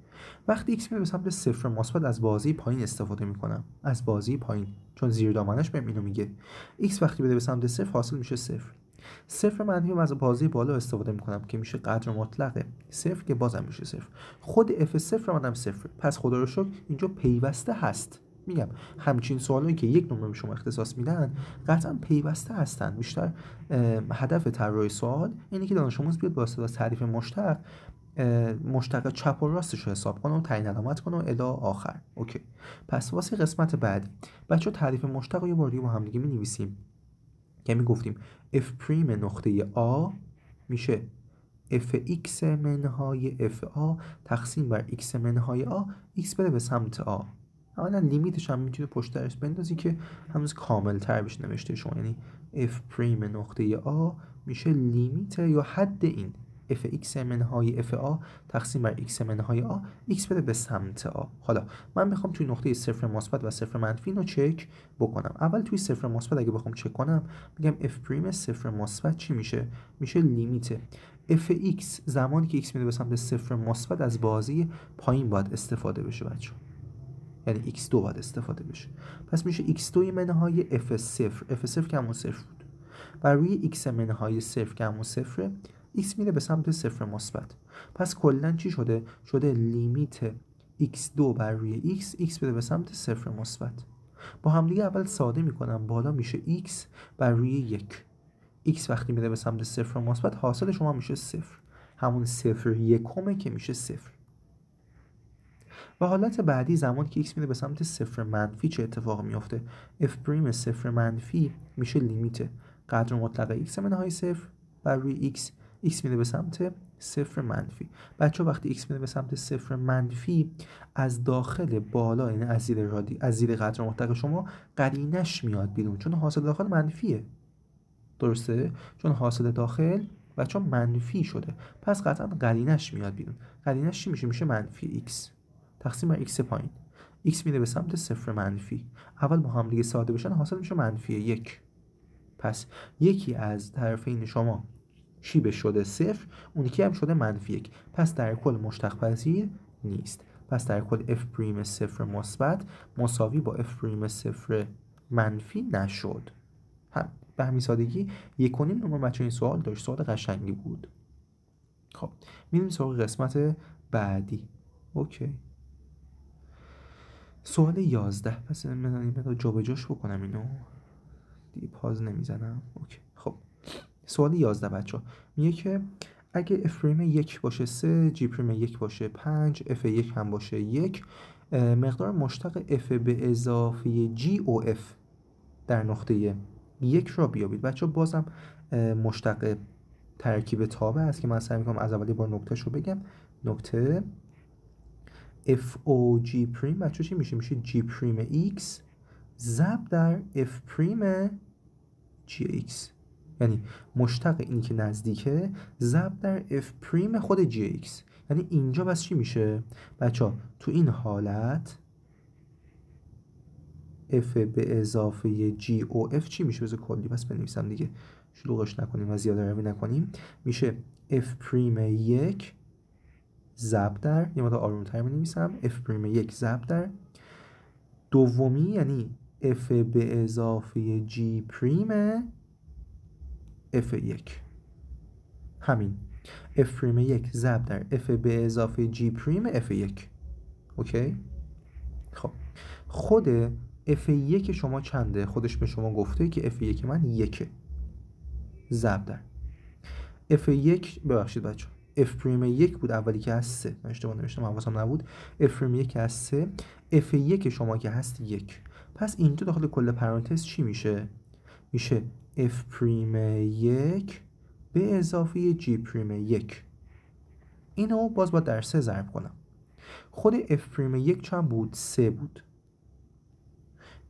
وقتی x میره به سمت صفر مثبت از بازی پایین استفاده میکنم، از بازی پایین، چون زیر دامنش بهم اینو میگه. x وقتی بره به سمت صفر حاصل میشه صفر. صفر منفی از بازی بالا استفاده میکنم که میشه قدر مطلق صفر که بازم میشه صفر. خود f صفر منم صفر. پس خدا رو شکر اینجا پیوسته هست. میگم همچین سوالایی که یک نمره به شما اختصاص میدن قطعا پیوسته هستن. بیشتر هدف طراحی سوال اینه که دانش آموز بیاد با استفاده از تعریف مشتق چپ و راستش رو حساب کنه و تعیین علامت کنه و الی آخر. اوکی. پس واسه قسمت بعدی بچه‌ها تعریف مشتق رو یه بار دیگه با هم دیگه می‌نویسیم که میگفتیم f پریم نقطه a میشه fx منهای fa تقسیم بر x منهای a، x بره به سمت a. اولا لیمیتش هم میتونه پشت درش بندازی که هنوز کامل تر بشه نوشته شما، یعنی f پریم نقطه a میشه لیمیت یا حد این fx منهای fa تقسیم بر x منهای a، x بره به سمت a. حالا من میخوام توی نقطه صفر مثبت و صفر منفی اینو چک بکنم. اول توی صفر مثبت اگه بخوام چک کنم میگم f پریم صفر مثبت چی میشه؟ میشه لیمیت fx زمانی که x میره به سمت صفر مثبت از بازی پایین باید استفاده بشه بچه، یعنی x2 باید استفاده بشه. پس میشه x2 منهای f0 که همون صفر بود بر روی x منهای صفر که همون صفره، x میره به سمت صفر مثبت. پس کلا چی شده؟ شده لیمیت x2 بر روی x بره به سمت صفر مثبت. با هم دیگه اول ساده میکنم، بالا میشه x بر روی 1. x وقتی میره به سمت صفر مثبت حاصل شما میشه صفر، همون صفر یکمه که میشه صفر. و حالت بعدی زمانی که x میره به سمت صفر منفی چه اتفاق میفته؟ f پریم صفر منفی میشه لیمیت قدر مطلق x منهای صفر بر روی x میره به سمت صفر منفی. بچه وقتی x میره به سمت صفر منفی از داخل بالا، یعنی از زیر قدر مطلق شما قرینش میاد بیرون، چون حاصل داخل منفیه. درسته؟ چون حاصل داخل بچه منفی شده، پس قطعا قرینش میاد بیرون. قرینش چی میشه؟ میشه منفی x تقسیم بر x پایین. x میره به سمت صفر منفی، اول با هم دیگه ساده بشن حاصل میشه منفی 1. پس یکی از طرفین شما چی به شده؟ صفر. اون یکی هم شده منفی 1. پس در کل مشتق پذیر نیست. پس در کل f پریم صفر مثبت مساوی با f پریم صفر منفی نشد. به همین سادگی 1.5 نمره بچه این سوال داشت. سوال قشنگی بود. خب میریم سراغ قسمت بعدی. اوکی. سوال 11. پس من جابجاش بکنم اینو دیگه، پاز نمیزنم. اوکی. خب سوال 11 بچه میگه که اگه f پریم 1 باشه 3، g پریم 1 باشه 5، f 1 هم باشه 1، مقدار مشتق f به اضافه g و f در نقطه 1 را بیابید. بچه بازم مشتق ترکیب تابع است که من سعی میکنم از اولی بار نکتهش رو بگم. نکته f او g پریم بچه چی میشه؟ میشه g پریم x ضرب در f پریم gx، یعنی مشتق اینی که نزدیکه ضرب در f پریم خود gx. یعنی اینجا بس چی میشه بچه؟ تو این حالت f به اضافه g و f چی میشه؟ بذار کلی بس بنویسم دیگه، شلوغش نکنیم و زیاده روی نکنیم. میشه f پریم 1 ضرب در، یه مقدار آروم‌تر می‌نویسم، f پریم 1 ضرب در دومی، یعنی f به اضافه g پریم f 1. همین f پریم 1 ضرب در f به اضافه g پریم f 1. اوکی. خب خود f1 شما چنده؟ خودش به شما گفته که f1 من 1 ضرب در f1، ببخشید بچه f پریم 1 بود اولی که هست 3، من اشتباه نوشتم حواسم نبود. f پریم 1 هست 3، f1 شما که هست 1. پس اینجا داخل کل پرانتز چی میشه؟ میشه f پریم 1 به اضافه g پریم 1. اینو باز با در 3 ضرب کنم. خود f پریم 1 چند بود؟ 3 بود.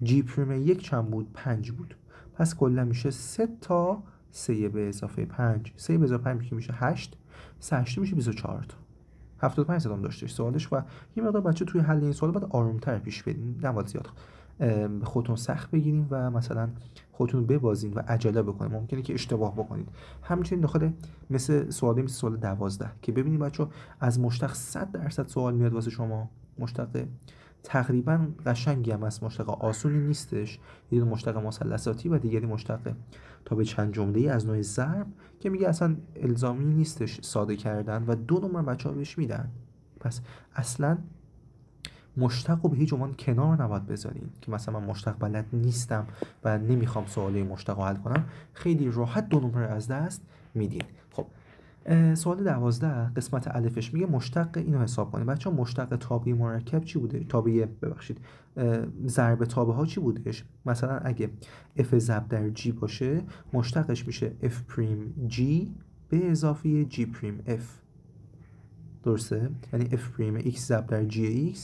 g پریم 1 چند بود؟ 5 بود. پس کلا میشه 3 تا 3 به اضافه 5. 3 به اضافه 5 که میشه 8. 3 میشه 24 تا. 75 صدام داشتش سوالش. و یه مقدار بچه توی حل این سوال باید آرومتر پیش بریم، نباید زیاد خودتون سخت بگیرین و مثلا خودتون ببازین و عجله بکنین، ممکنه که اشتباه بکنید. همچنین مثل سوال 12 که ببینید بچه‌ها از مشتق 100% سوال میاد واسه شما. مشتق تقریبا قشنگی هم است، مشتق آسونی نیستش. یه مشتق مثلثاتی و دیگری مشتق تا به چند جمله‌ای از نوع ضرب که میگه اصلا الزامی نیستش ساده کردن و 2 نمره بچه‌ها بهش میدن. پس اصلا مشتق رو به هیچ عنوان کنار نباید بذارین که مثلا من مشتق بلد نیستم و نمیخوام سوالی مشتق رو حل کنم. خیلی راحت 2 نمره از دست میدین. خب سوال 12 قسمت الفش میگه مشتق اینو حساب کنید. بچه‌ها مشتق تابع مرکب چی بوده؟ ضرب تابع ها چی بودش؟ مثلا اگه f ضرب در g باشه مشتقش میشه f پریم g به اضافه g پریم f. درسته؟ یعنی f پریم x ضرب در g x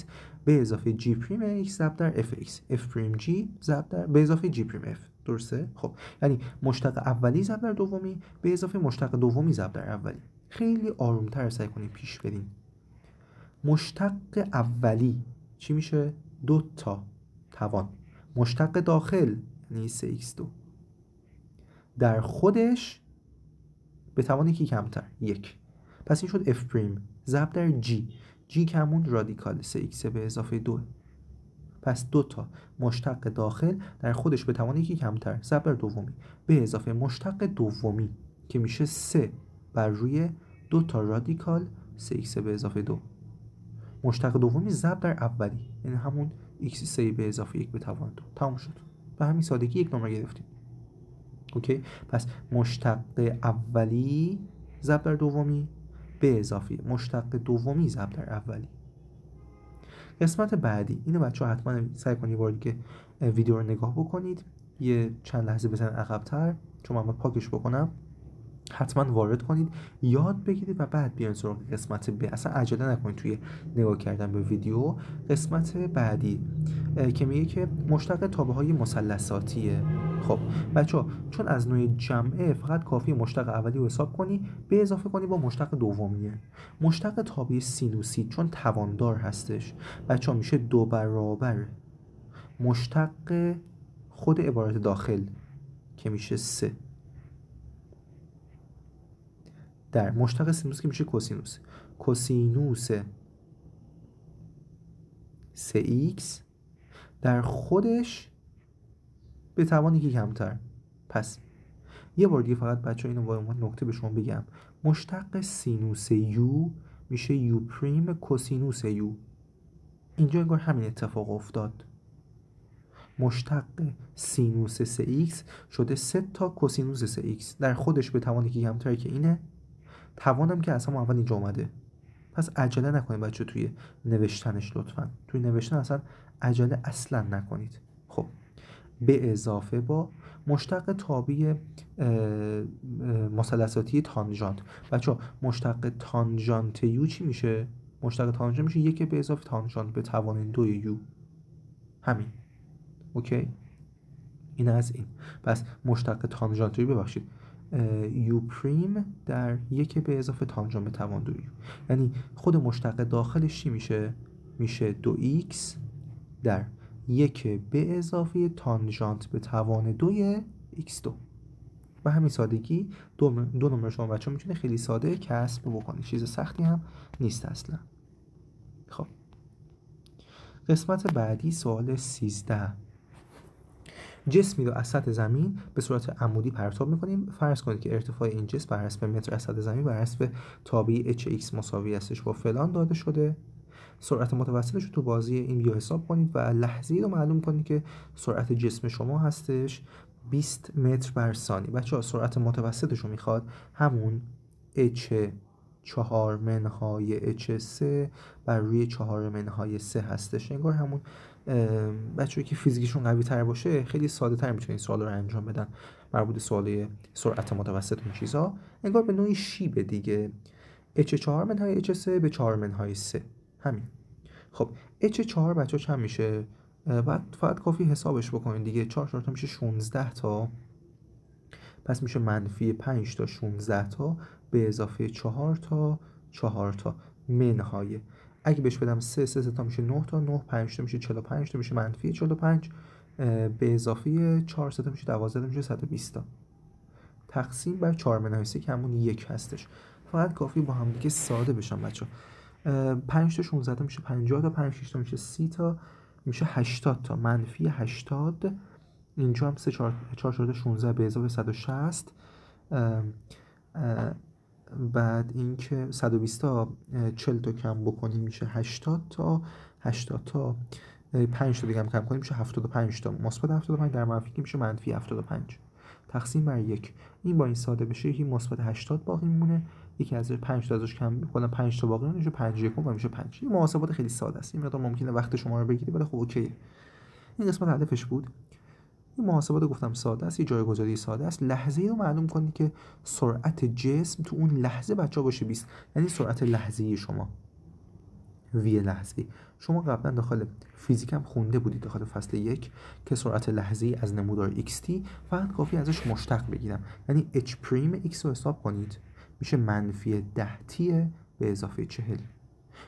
به اضافه g پریم x ضرب در f x. f پریم g ضرب در به اضافه g پریم f. درسته؟ خب یعنی مشتق اولی ضرب در دومی به اضافه مشتق دومی ضرب در اولی. خیلی آرومتر سعی کنید پیش برین. مشتق اولی چی میشه؟ 2 تا توان. مشتق داخل یعنی 3x2 در خودش به توان یکی کمتر 1. پس این شد f پریم ضرب در g. g کمون رادیکال 3x به اضافه 2. پس 2 تا مشتق داخل در خودش به توان یکی کمتر ضرب در دومی به اضافه مشتق دومی که میشه 3 بر روی 2 تا رادیکال 3x به اضافه 2. مشتق دومی ضرب در اولی یعنی همون x3 به اضافه 1 به توان 2. تمام شد. به همین سادگی 1 نمره گرفتیم. اوکی. پس مشتق اولی ضرب در دومی به اضافه مشتق دومی ضرب در اولی. قسمت بعدی اینو بچه‌ها حتما سعی کنید بار دیگه ویدیو رو نگاه بکنید، یه چند لحظه بزنید عقب‌تر چون من پاکش بکنم. حتما وارد کنید، یاد بگیرید و بعد بیاین سراغ قسمت ب. اصلا عجله نکنید توی نگاه کردن به ویدیو. قسمت بعدی که میگه که مشتق تابع‌های مثلثاتیه. خب بچه‌ها چون از نوع جمعه فقط کافیه مشتق اولی رو حساب کنی به اضافه کنی با مشتق دومیه. مشتق تابع سینوسی چون تواندار هستش بچه‌ها میشه 2 برابر مشتق خود عبارت داخل که میشه 3 در مشتق سینوس که میشه کوسینوس. کوسینوس 3x در خودش به توان یکی کمتر. پس یه بار دیگه فقط بچه اینو با نکته به شما بگم. مشتق سینوس یو میشه یو پریم کوسینوس یو. اینجا انگار همین اتفاق افتاد. مشتق سینوس 3x شده 3 تا کوسینوس 3x در خودش به توان یکی کمتر که اینه. توانم که اصلا اول اینجا اومده. پس عجله نکنید بچه توی نوشتنش لطفا. توی نوشتن اصلا عجله اصلا نکنید. خب به اضافه با مشتق تابع مثلثاتی تانژانت. بچه مشتق تانژانت یو چی میشه؟ مشتق تانژانت میشه 1 به اضافه تانژانت به توان 2 یو. همین. اوکی. این از این. پس مشتق تانژانت یو ببخشید یو پریم در 1 به اضافه تانژانت به توان 2 یو. یعنی خود مشتق داخلش چی میشه؟ میشه 2x در 1 به اضافه تانژانت به توان 2 x2. و همین سادگی دو نمره شما بچه میتونه خیلی ساده کسب بکنید. چیز سختی هم نیست اصلا. خب قسمت بعدی سوال 13. جسمی رو از سطح زمین به صورت عمودی پرتاب میکنیم. فرض کنید که ارتفاع این جسم بر حسب متر از سطح زمین بر حسب تابع hx مساوی هستش با فلان داده شده. سرعت متوسطش رو تو بازی این بیا حساب کنید و لحظه‌ای رو معلوم کنید که سرعت جسم شما هستش 20 متر بر ثانیه. بچه‌ها سرعت متوسطش رو میخواد همون h4 منهای h3 بر روی 4 منهای 3 هستش. انگار همون بچه‌ای که فیزیکشون قوی تر باشه خیلی ساده تر میتونن این سوال رو انجام بدن. مربوط سوال سرعت متوسط این چیزا انگار به نوعی شیبه دیگه. h4 منهای h3 به 4 منهای 3 همین. خب h4 بچه‌ها چند میشه؟ بعد فقط کافی حسابش بکنید دیگه. 4 تا میشه 16 تا. پس میشه منفی 5 تا 16 تا به اضافه 4 تا 4 تا منهای. اگه بهش بدم 3 تا میشه 9 تا، 9 5 تا میشه 45 تا میشه منفی 45 به اضافه 4 تا میشه 12 تا میشه 120 تا. تقسیم بر 4/3 که همون 1 هستش. فقط کافی با هم دیگه ساده بشن بچه‌ها. 5 تا 16 تا میشه 50 تا، 5 6 تا میشه 30 تا میشه 80 تا، منفی 80. اینجا هم 3 4 تا 16 به اضافه 160. بعد اینکه 120 تا 40 تا کم بکنیم میشه 80 تا، 80 تا 5 تا دیگه هم کم کنیم میشه 75 تا، مثبت 75 در منفی که میشه منفی 75 تقسیم بر 1. این با این ساده بشه یکی مثبت 80 باقی میمونه، یکی از 5 تا ازش کم میکنم 5 تا باقی میشه 5 یکم و میشه 5. این محاسبات خیلی ساده است، این مقدار ممکنه وقت شما رو بگیره ولی خب اوکیه. این قسمت هدفش بود. این محاسبات گفتم ساده است، یه جایگذاری ساده است. لحظه رو معلوم کنید که سرعت جسم تو اون لحظه بچه‌ها باشه 20، یعنی سرعت لحظه‌ای شما وی لحظه‌ای. شما قبلا داخل فیزیک هم خونده بودید داخل فصل 1 که سرعت لحظه‌ای از نمودار xt فقط کافی ازش مشتق بگیرم، یعنی h پریم x رو حساب کنید میشه منفی 10t به اضافه 40.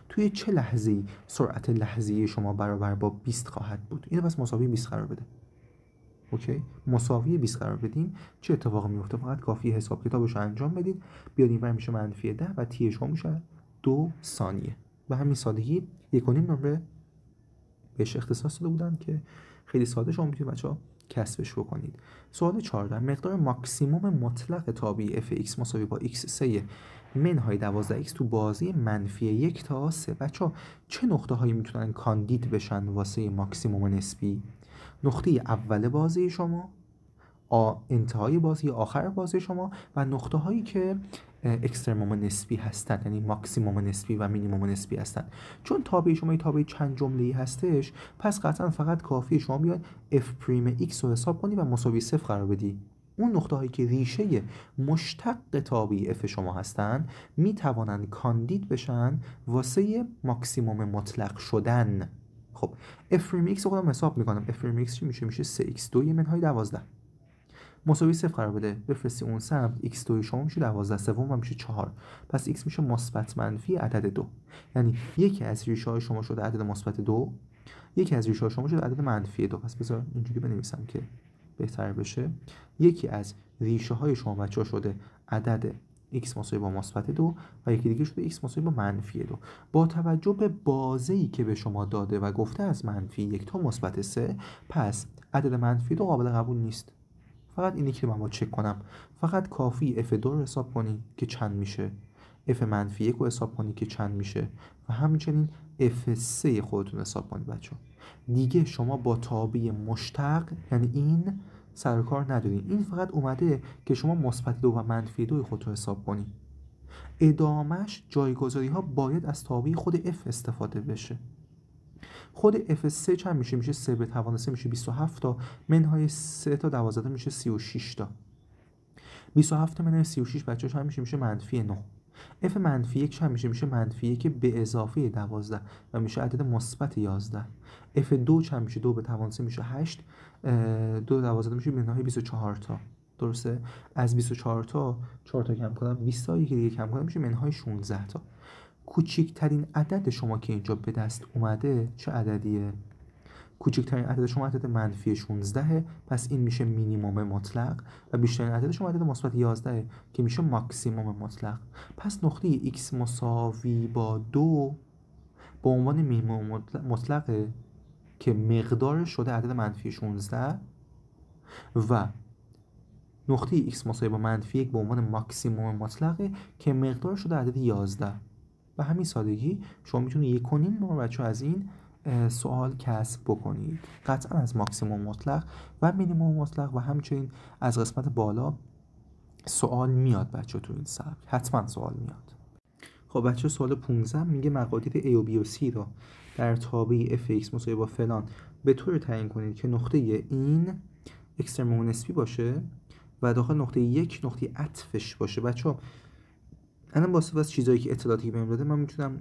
توی چه لحظه‌ای سرعت لحظه‌ای شما برابر با 20 خواهد بود؟ اینو پس مساوی 20 قرار بده. اوکی، مساوی 20 قرار بدیم چه اتفاقی میفته؟ فقط کافی حساب کتابش رو انجام بدید، بیاد اینور میشه منفی 10 و تی شما میشه 2 ثانیه. به همین سادگی 1.5 نمره بهش اختصاص داده بودن که خیلی ساده شما میتونید بچه‌ها کسبش بکنید. سوال 14 مقدار ماکسیموم مطلق تابعی fx مساوی با x3 منهای 12x تو بازی منفی 1 تا 3. بچه‌ها چه نقطه هایی میتونن کاندید بشن واسه ماکسیموم نسبی؟ نقطه اول بازی شما، انتهای بازی، آخر بازی شما و نقطه هایی که اکسترموم نسبی هستن، یعنی ماکسیموم نسبی و مینیموم نسبی هستن. چون تابع شما تابع چند جمله‌ای هستش، پس قطعا فقط کافیه شما بیاید f پریم x رو حساب کنی و مساوی 0 قرار بدی. اون نقطه هایی که ریشه مشتق تابع f شما هستن میتوانند کاندید بشن واسه ماکسیموم مطلق شدن. خب f پریم x رو خودم حساب میکنم. f پریم x چی میشه؟ میشه 3x2 منهای 12 مساوی 0 قرار بده، بفرستی اون سمت x2 شما میشه 12 سوم و میشه 4. پس x میشه مثبت منفی عدد 2، یعنی یکی از ریشه های شما شده عدد مثبت 2، یکی از ریشه های شما شده عدد منفی 2. پس بذار اینجوری بنویسم که بهتر بشه. یکی از ریشه های شما بچه‌ها شده عدد x مساوی با مثبت 2 و یکی دیگه شده x مساوی با منفی 2. با توجه به بازه‌ای که به شما داده و گفته از منفی 1 تا مثبت 3، پس عدد منفی 2 قابل قبول نیست. فقط اینی که من با چک کنم، فقط کافی f2 رو حساب کنی که چند میشه، f منفی 1 رو حساب کنی که چند میشه و همچنین f3 خودتون حساب کنید بچه. دیگه شما با تابع مشتق یعنی این سر کار ندارین، این فقط اومده که شما مثبت 2 و منفی 2 خودتون حساب کنی. ادامش جایگذاری ها باید از تابع خود f استفاده بشه. خود f3 چند میشه؟ میشه 3 به توان 3 میشه 27 تا منهای 3 تا 12 میشه 36 تا. 27 منهای 36 بچه چند میشه؟ میشه منفی 9. f منفی 1 چند میشه؟ میشه منفی 1 به اضافه 12 و میشه عدد مثبت 11. f2 چند میشه؟ 2 به توان 3 میشه 8. 2 12 میشه منهای 24 تا. درسته؟ از 24 تا 4 تا کم کنم 20 تا، یکی دیگه کم کنم میشه منهای 16 تا. کوچکترین عدد شما که اینجا به دست اومده چه عددیه؟ کوچکترین عدد شما عدد منفی 16، پس این میشه مینیموم مطلق و بیشترین عدد شما عدد مثبت 11 که میشه ماکسیموم مطلق. پس نقطه x مساوی با 2 به عنوان مینیموم مطلقه که مقدارش شده عدد منفی 16 و نقطه x مساوی با منفی 1 به عنوان ماکسیموم مطلقه که مقدارش شده عدد 11. و همین سادگی شما میتونید 1.5 نمره بچه از این سوال کسب بکنید، قطعا از ماکسیموم مطلق و مینیموم مطلق و همچنین از قسمت بالا سوال میاد بچه تو این سبک، حتما سوال میاد. خب بچه سوال 15 میگه مقادیر A و B و C را در تابع fx مساوی با فلان به طور تعیین کنید که نقطه این اکسترموم نسبی باشه و داخل نقطه یک نقطه عطفش باشه. بچه الان با از چیزایی که اطلاعاتی که بهم داده من میتونم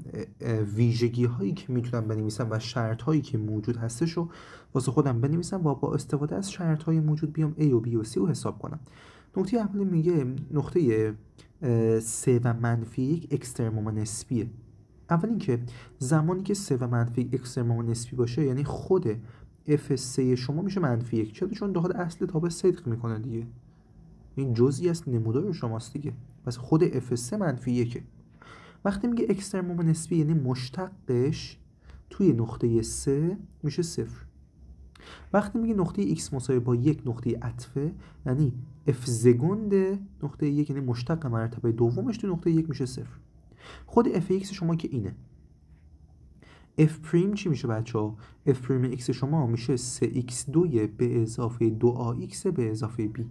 ویژگی هایی که میتونم بنویسم و شرط هایی که موجود هستش رو واسه خودم بنویسم و با استفاده از شرط های موجود بیام A و B و C رو حساب کنم. نقطه اولی میگه نقطه 3 و منفی 1 اکسترموم نسبیه. اول اینکه زمانی که 3 و منفی اکسترموم نسبی باشه یعنی خود F3 شما میشه -1. چرا؟ چون داخل اصل تابع صدق میکنه دیگه، این جزئی از نمودار شماست دیگه. پس خود F3 -1. وقتی میگه اکسترموم نسبی یعنی مشتقش توی نقطه 3 میشه 0. وقتی میگه نقطه x مساوی با 1 نقطه عطفه یعنی f زگند نقطه 1 یعنی مشتق مرتبه دومش تو نقطه 1 میشه 0. خود f(x) شما که اینه. f' چی میشه بچه‌ها؟ f' x شما میشه 3x2 به اضافه 2ax به اضافه b.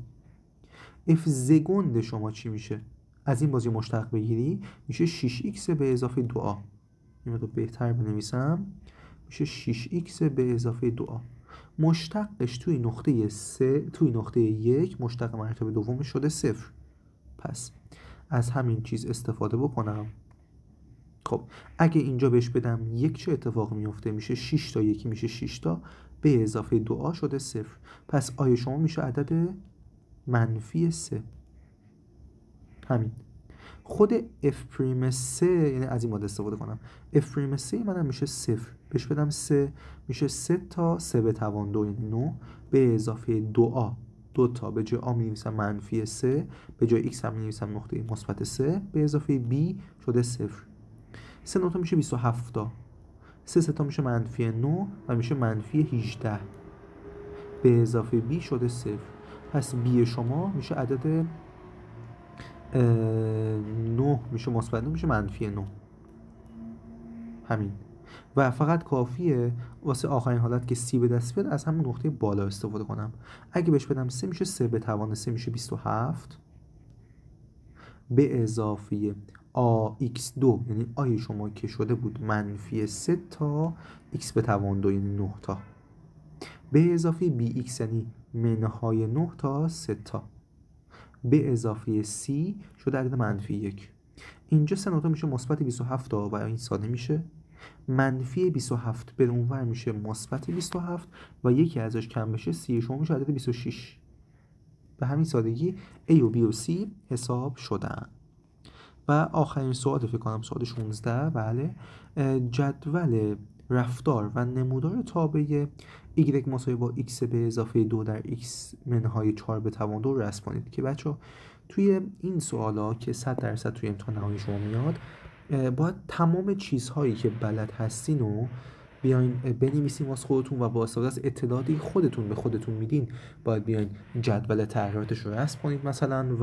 f زگند شما چی میشه؟ از این بازی مشتق بگیری میشه 6x به اضافه 2a. این رو بهتر بنویسم، میشه 6x به اضافه 2a. مشتقش توی نقطه 3 توی نقطه 1 مشتق مرتبه دوم شده 0. پس از همین چیز استفاده بکنم. خب اگه اینجا بهش بدم 1 چه اتفاق میفته؟ میشه 6 تا 1 میشه 6 تا به اضافه 2a شده 0. پس آی شما میشه عدد -3. همین. خود f'3 یعنی از این ماده استفاده کنم. f'3 منم میشه 0. بهش بدم 3 میشه 3 تا 3 به توان 2 یعنی 9 به اضافه 2a. 2 تا به جای a می نویسم -3 به جای x هم می نویسم نقطه مثبت 3 به اضافه b شده 0. 3 9 تا میشه 27 تا 3 تا میشه -9 و میشه -18 به اضافه b شده 0. پس b شما میشه عدد 9 میشه مثبت 9 میشه -9. همین. و فقط کافیه واسه آخرین حالت که c به دست بیاد از همون نقطه بالا استفاده کنم. اگه بهش بدم 3 میشه 3 به توان 3 میشه 27 به اضافه ax2 یعنی آی شما که شده بود -3 تا x به توان 2 یعنی 9 تا به اضافه bx یعنی منهای 9 تا 3 تا به اضافه c شده عدد -1. اینجا 3 9 تا میشه مثبت 27 تا و این ساده میشه. -27 به اونور میشه مثبت 27 و یکی ازش کم بشه c شما میشه عدد 26. به همین سادگی a و b و c حساب شدن. و آخرین سوال فکر کنم سوال 16. بله، جدول رفتار و نمودار تابع y مساوی با x به اضافه 2 در x منهای 4 به توان 2 رسم کنید. که بچه‌ها توی این سوالا که 100% توی امتحان نهایی شما میاد باید تمام چیزهایی که بلد هستین رو بیاین بنویسین واسه خودتون و با استفاده از اطلاعاتی خودتون به خودتون میدین باید بیاین جدول تغییراتش رو رسم کنید مثلا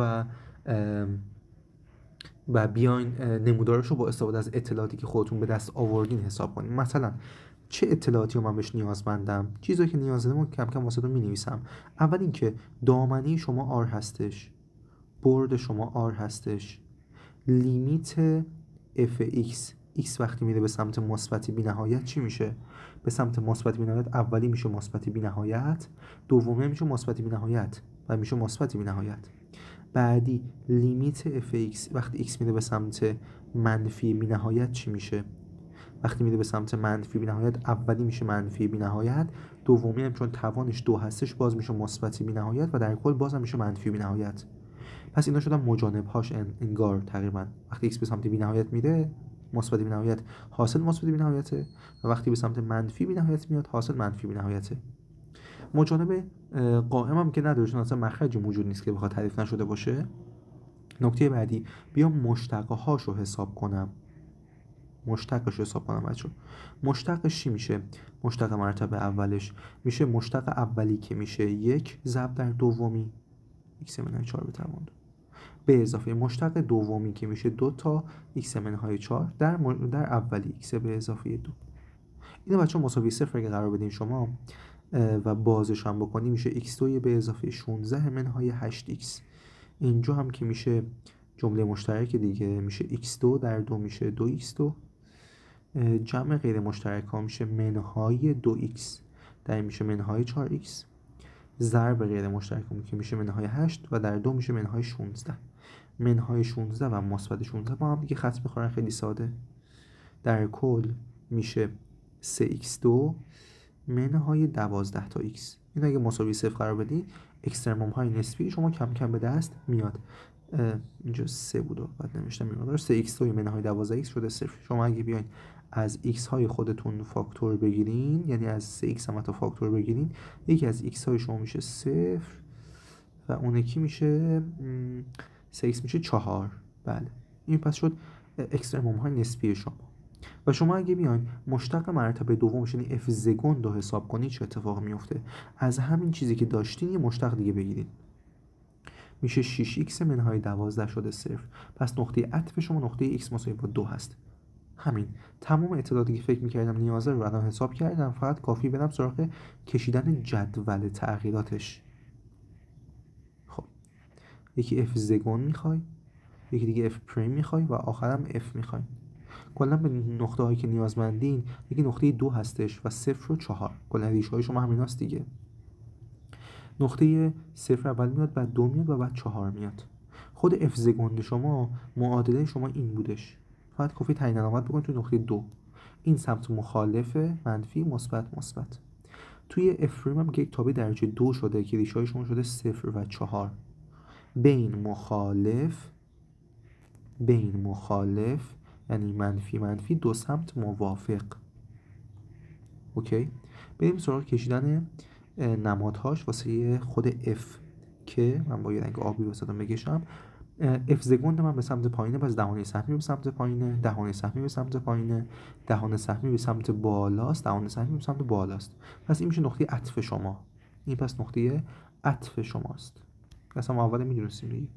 و بیاین نمودارش رو با استفاده از اطلاعاتی که خودتون به دست آوردین حساب کنید. مثلا چه اطلاعاتی رو من بهش نیازمندم؟ چیزایی که نیاز دارم کم کم واسهتون می‌نویسم. اول اینکه دامنه شما r هستش، برد شما r هستش، لیمیت f(x) x وقتی میره به سمت مثبت بی‌نهایت چی میشه؟ به سمت مثبت بی‌نهایت اولی میشه مثبت بی‌نهایت، دومی میشه مثبت بی‌نهایت و میشه مثبت بی‌نهایت. بعدی لیمیت f(x) وقتی x میره به سمت منفی بی‌نهایت چی میشه؟ وقتی میره به سمت منفی بی‌نهایت اولی میشه منفی بی‌نهایت، دومی هم چون توانش 2 هستش باز میشه مثبت بی‌نهایت و در کل باز هم میشه منفی بی‌نهایت. پس اینا شدن مجانب‌هاش انگار تقریبا. وقتی x به سمت بی‌نهایت میره مثبت بی‌نهایت حاصل مثبت بی‌نهایته و وقتی به سمت منفی بی‌نهایت میاد حاصل منفی بی‌نهایته. مجانب قائم هم که نداره چون اصلا مخرجی موجود نیست که بخواد تعریف نشده باشه. نکته بعدی بیام مشتقه‌هاش رو حساب کنم. مشتقش رو حساب کنم بچه‌ها. مشتقش چی میشه؟ مشتق مرتبه اولش میشه مشتق اولی که میشه 1 ضرب در دومی x منهای 4 به توان 2 به اضافه مشتق دومی که میشه 2 تا x منهای 4 در اولی x به اضافه 2. اینو بچه‌ها مساوی 0 اگه قرار بدین شما و بازش هم بکنی میشه x2 به اضافه 16 منهای 8x. اینجا هم که میشه جمله مشترک دیگه میشه x2 در 2 میشه 2x2. جمع غیر مشترک ها میشه منهای 2x در میشه منهای 4x ضرب غیر مشترک ها که میشه منهای 8 و در 2 میشه منهای 16. منهای 16 و مثبت 16 با هم دیگه خط میخورن خیلی ساده. در کل میشه 3x2 منهای 12 تا x. این اگه مساوی 0 قرار بدی اکسترموم های نسبی شما کم کم به دست میاد. اینجا 3 بود و بعد نمیشتم این مقدار 3x توی منهای 12x شده 0. شما اگه بیاین از x های خودتون فاکتور بگیرین، یعنی از 3x هم تا فاکتور بگیرین، یکی از x های شما میشه 0 و اون یکی میشه 3x میشه 4. بله این پس شد اکسترموم های نسبی شما. و شما اگه بیاین مشتق مرتبه دومش یعنی f زگند رو حساب کنید چه اتفاق میفته؟ از همین چیزی که داشتین یه مشتق دیگه بگیرید، میشه 6x منهای 12 شده 0. پس نقطه عطف شما نقطه x مساوی با 2 هست. همین تمام اطلاعاتی که فکر میکردم نیازه رو الان حساب کردم، فقط کافی برم سراغ کشیدن جدول تغییراتش. خب یکی f زگون میخوای، یکی دیگه f پریم میخوای و آخرم f میخوای. کلا به نقطه هایی که نیازمندین یکی نقطه 2 هستش و 0 و 4. کلا ریشه های شما همین هست دیگه. نقطه 0 اول میاد، بعد 2 میاد و بعد 4 میاد. خود f زگند شما معادله شما این بودش، فقط کافی تعیین علامت بکنید توی نقطه 2. این سمت مخالف، منفی، مثبت، مثبت. توی f پریم هم که تابع درجه 2 شده که ریشه های شما شده 0 و 4. بین مخالف یعنی منفی منفی، دو سمت موافق. اوکی، بریم سراغ کشیدن نمادهاش واسه خود f که من باید رنگ آبی واسه بکشم. f زگند من به سمت پایینه، پس دهانه سهمی به سمت پایینه، دهانه سهمی به سمت پایینه، دهانه سهمی به سمت بالاست، دهانه سهمی به سمت بالاست. پس این میشه نقطه عطف شما. این پس نقطه عطف شماست. اصلا ما اول میدونستیم دیگه.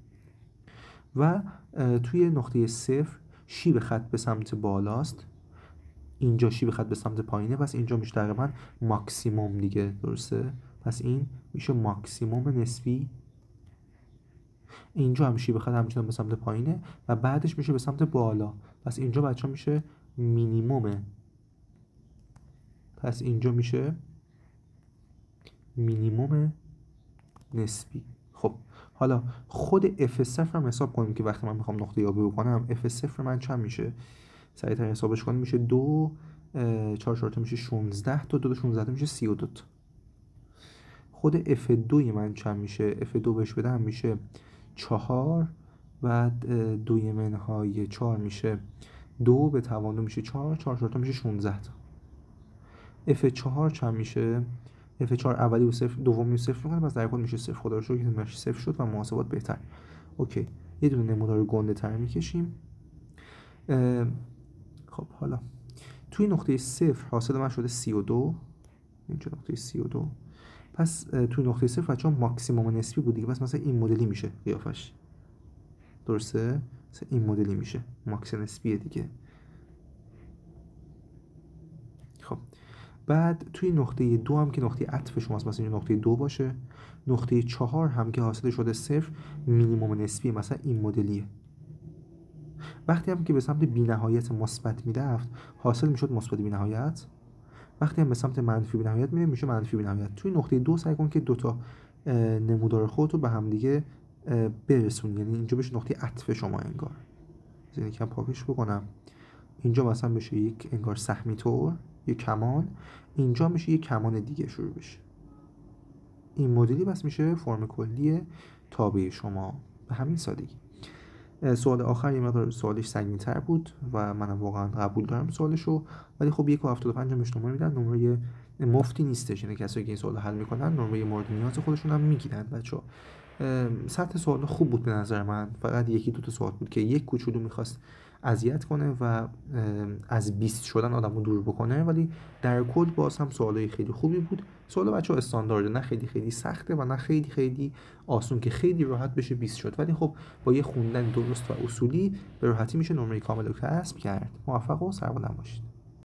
و توی نقطه 0 شیب خط به سمت بالاست، اینجا شیب خط به سمت پایینه، پس اینجا میشه تقریبا ماکسیموم دیگه، درسته؟ پس این میشه ماکسیموم نسبی. اینجا هم شیب خط همچنان به سمت پایینه و بعدش میشه به سمت بالا، پس اینجا بچه میشه مینیمومه. پس اینجا میشه مینیموم نسبی. خب حالا خود f صفر هم حساب کنیم که وقتی من میخوام نقطه یابی بکنم f صفر من چند میشه؟ سریعتر حسابش کنیم، میشه 2 4 تا میشه 16 تا 2 16 میشه 32 تا. خود f2 من چند میشه؟ f2 بهش بدم میشه 4 بعد 2 منهای 4 میشه 2 به توان 2 میشه 4 تا میشه 16 تا. f4 چند میشه؟ f4 اولی و صفر دومی و صفر میکنه، پس در کل میشه صفر. خدا رو شکر که نمرش صفر شد و محاسبات بهتر. اوکی، یه دونه نمودار گنده تر میکشیم. خب حالا توی نقطه صفر حاصل من شده 32. اینجا نقطه 32. پس توی نقطه صفر چون ماکسیموم نسبی بود دیگه، پس مثلا این مدلی میشه قیافش، درسته؟ مثلا این مدلی میشه ماکس نسبیه دیگه. خب بعد توی نقطه 2 هم که نقطه عطف شماست، مثلا اینجا نقطه 2 باشه. نقطه 4 هم که حاصل شده صفر، مینیموم نسبی مثلا این مدلیه. وقتی هم که به سمت بی‌نهایت مثبت میرفت حاصل میشد مثبت بی‌نهایت. وقتی هم به سمت منفی بی‌نهایت میره میشه منفی بی‌نهایت. توی نقطه 2 سعی کن که دوتا نمودار خودت رو به هم دیگه برسون، یعنی اینجا بشه نقطه عطف شما انگار. یعنی یکم پاکش بکنم، اینجا مثلا بشه یک انگار سهمی طور، یک کمان، اینجا میشه یک کمان دیگه شروع بشه. این مدلی بس میشه فرم کلی تابع شما به همین سادگی. سوال آخر یه مقدار سوالش سنگین‌تر بود و منم واقعا قبول دارم سوالشو، ولی خب 1.75 بهش نمره میدن. نمره مفتی نیستش، یعنی کسایی که این سوال حل میکنن نمره مورد نیاز خودشون هم میگیرن. بچه‌ها سطح سوال خوب بود به نظر من، فقط یکی دو تا سوال بود که یک کوچولو میخواست اذیت کنه و از 20 شدن آدمو دور بکنه، ولی در کل باز هم سوالای خیلی خوبی بود. سوال بچه‌ها استاندارده، نه خیلی خیلی سخته و نه خیلی خیلی آسون که خیلی راحت بشه 20 شد، ولی خب با یه خوندن درست و اصولی به راحتی میشه نمره کامل رو کسب کرد. موفق و سربلند باشید.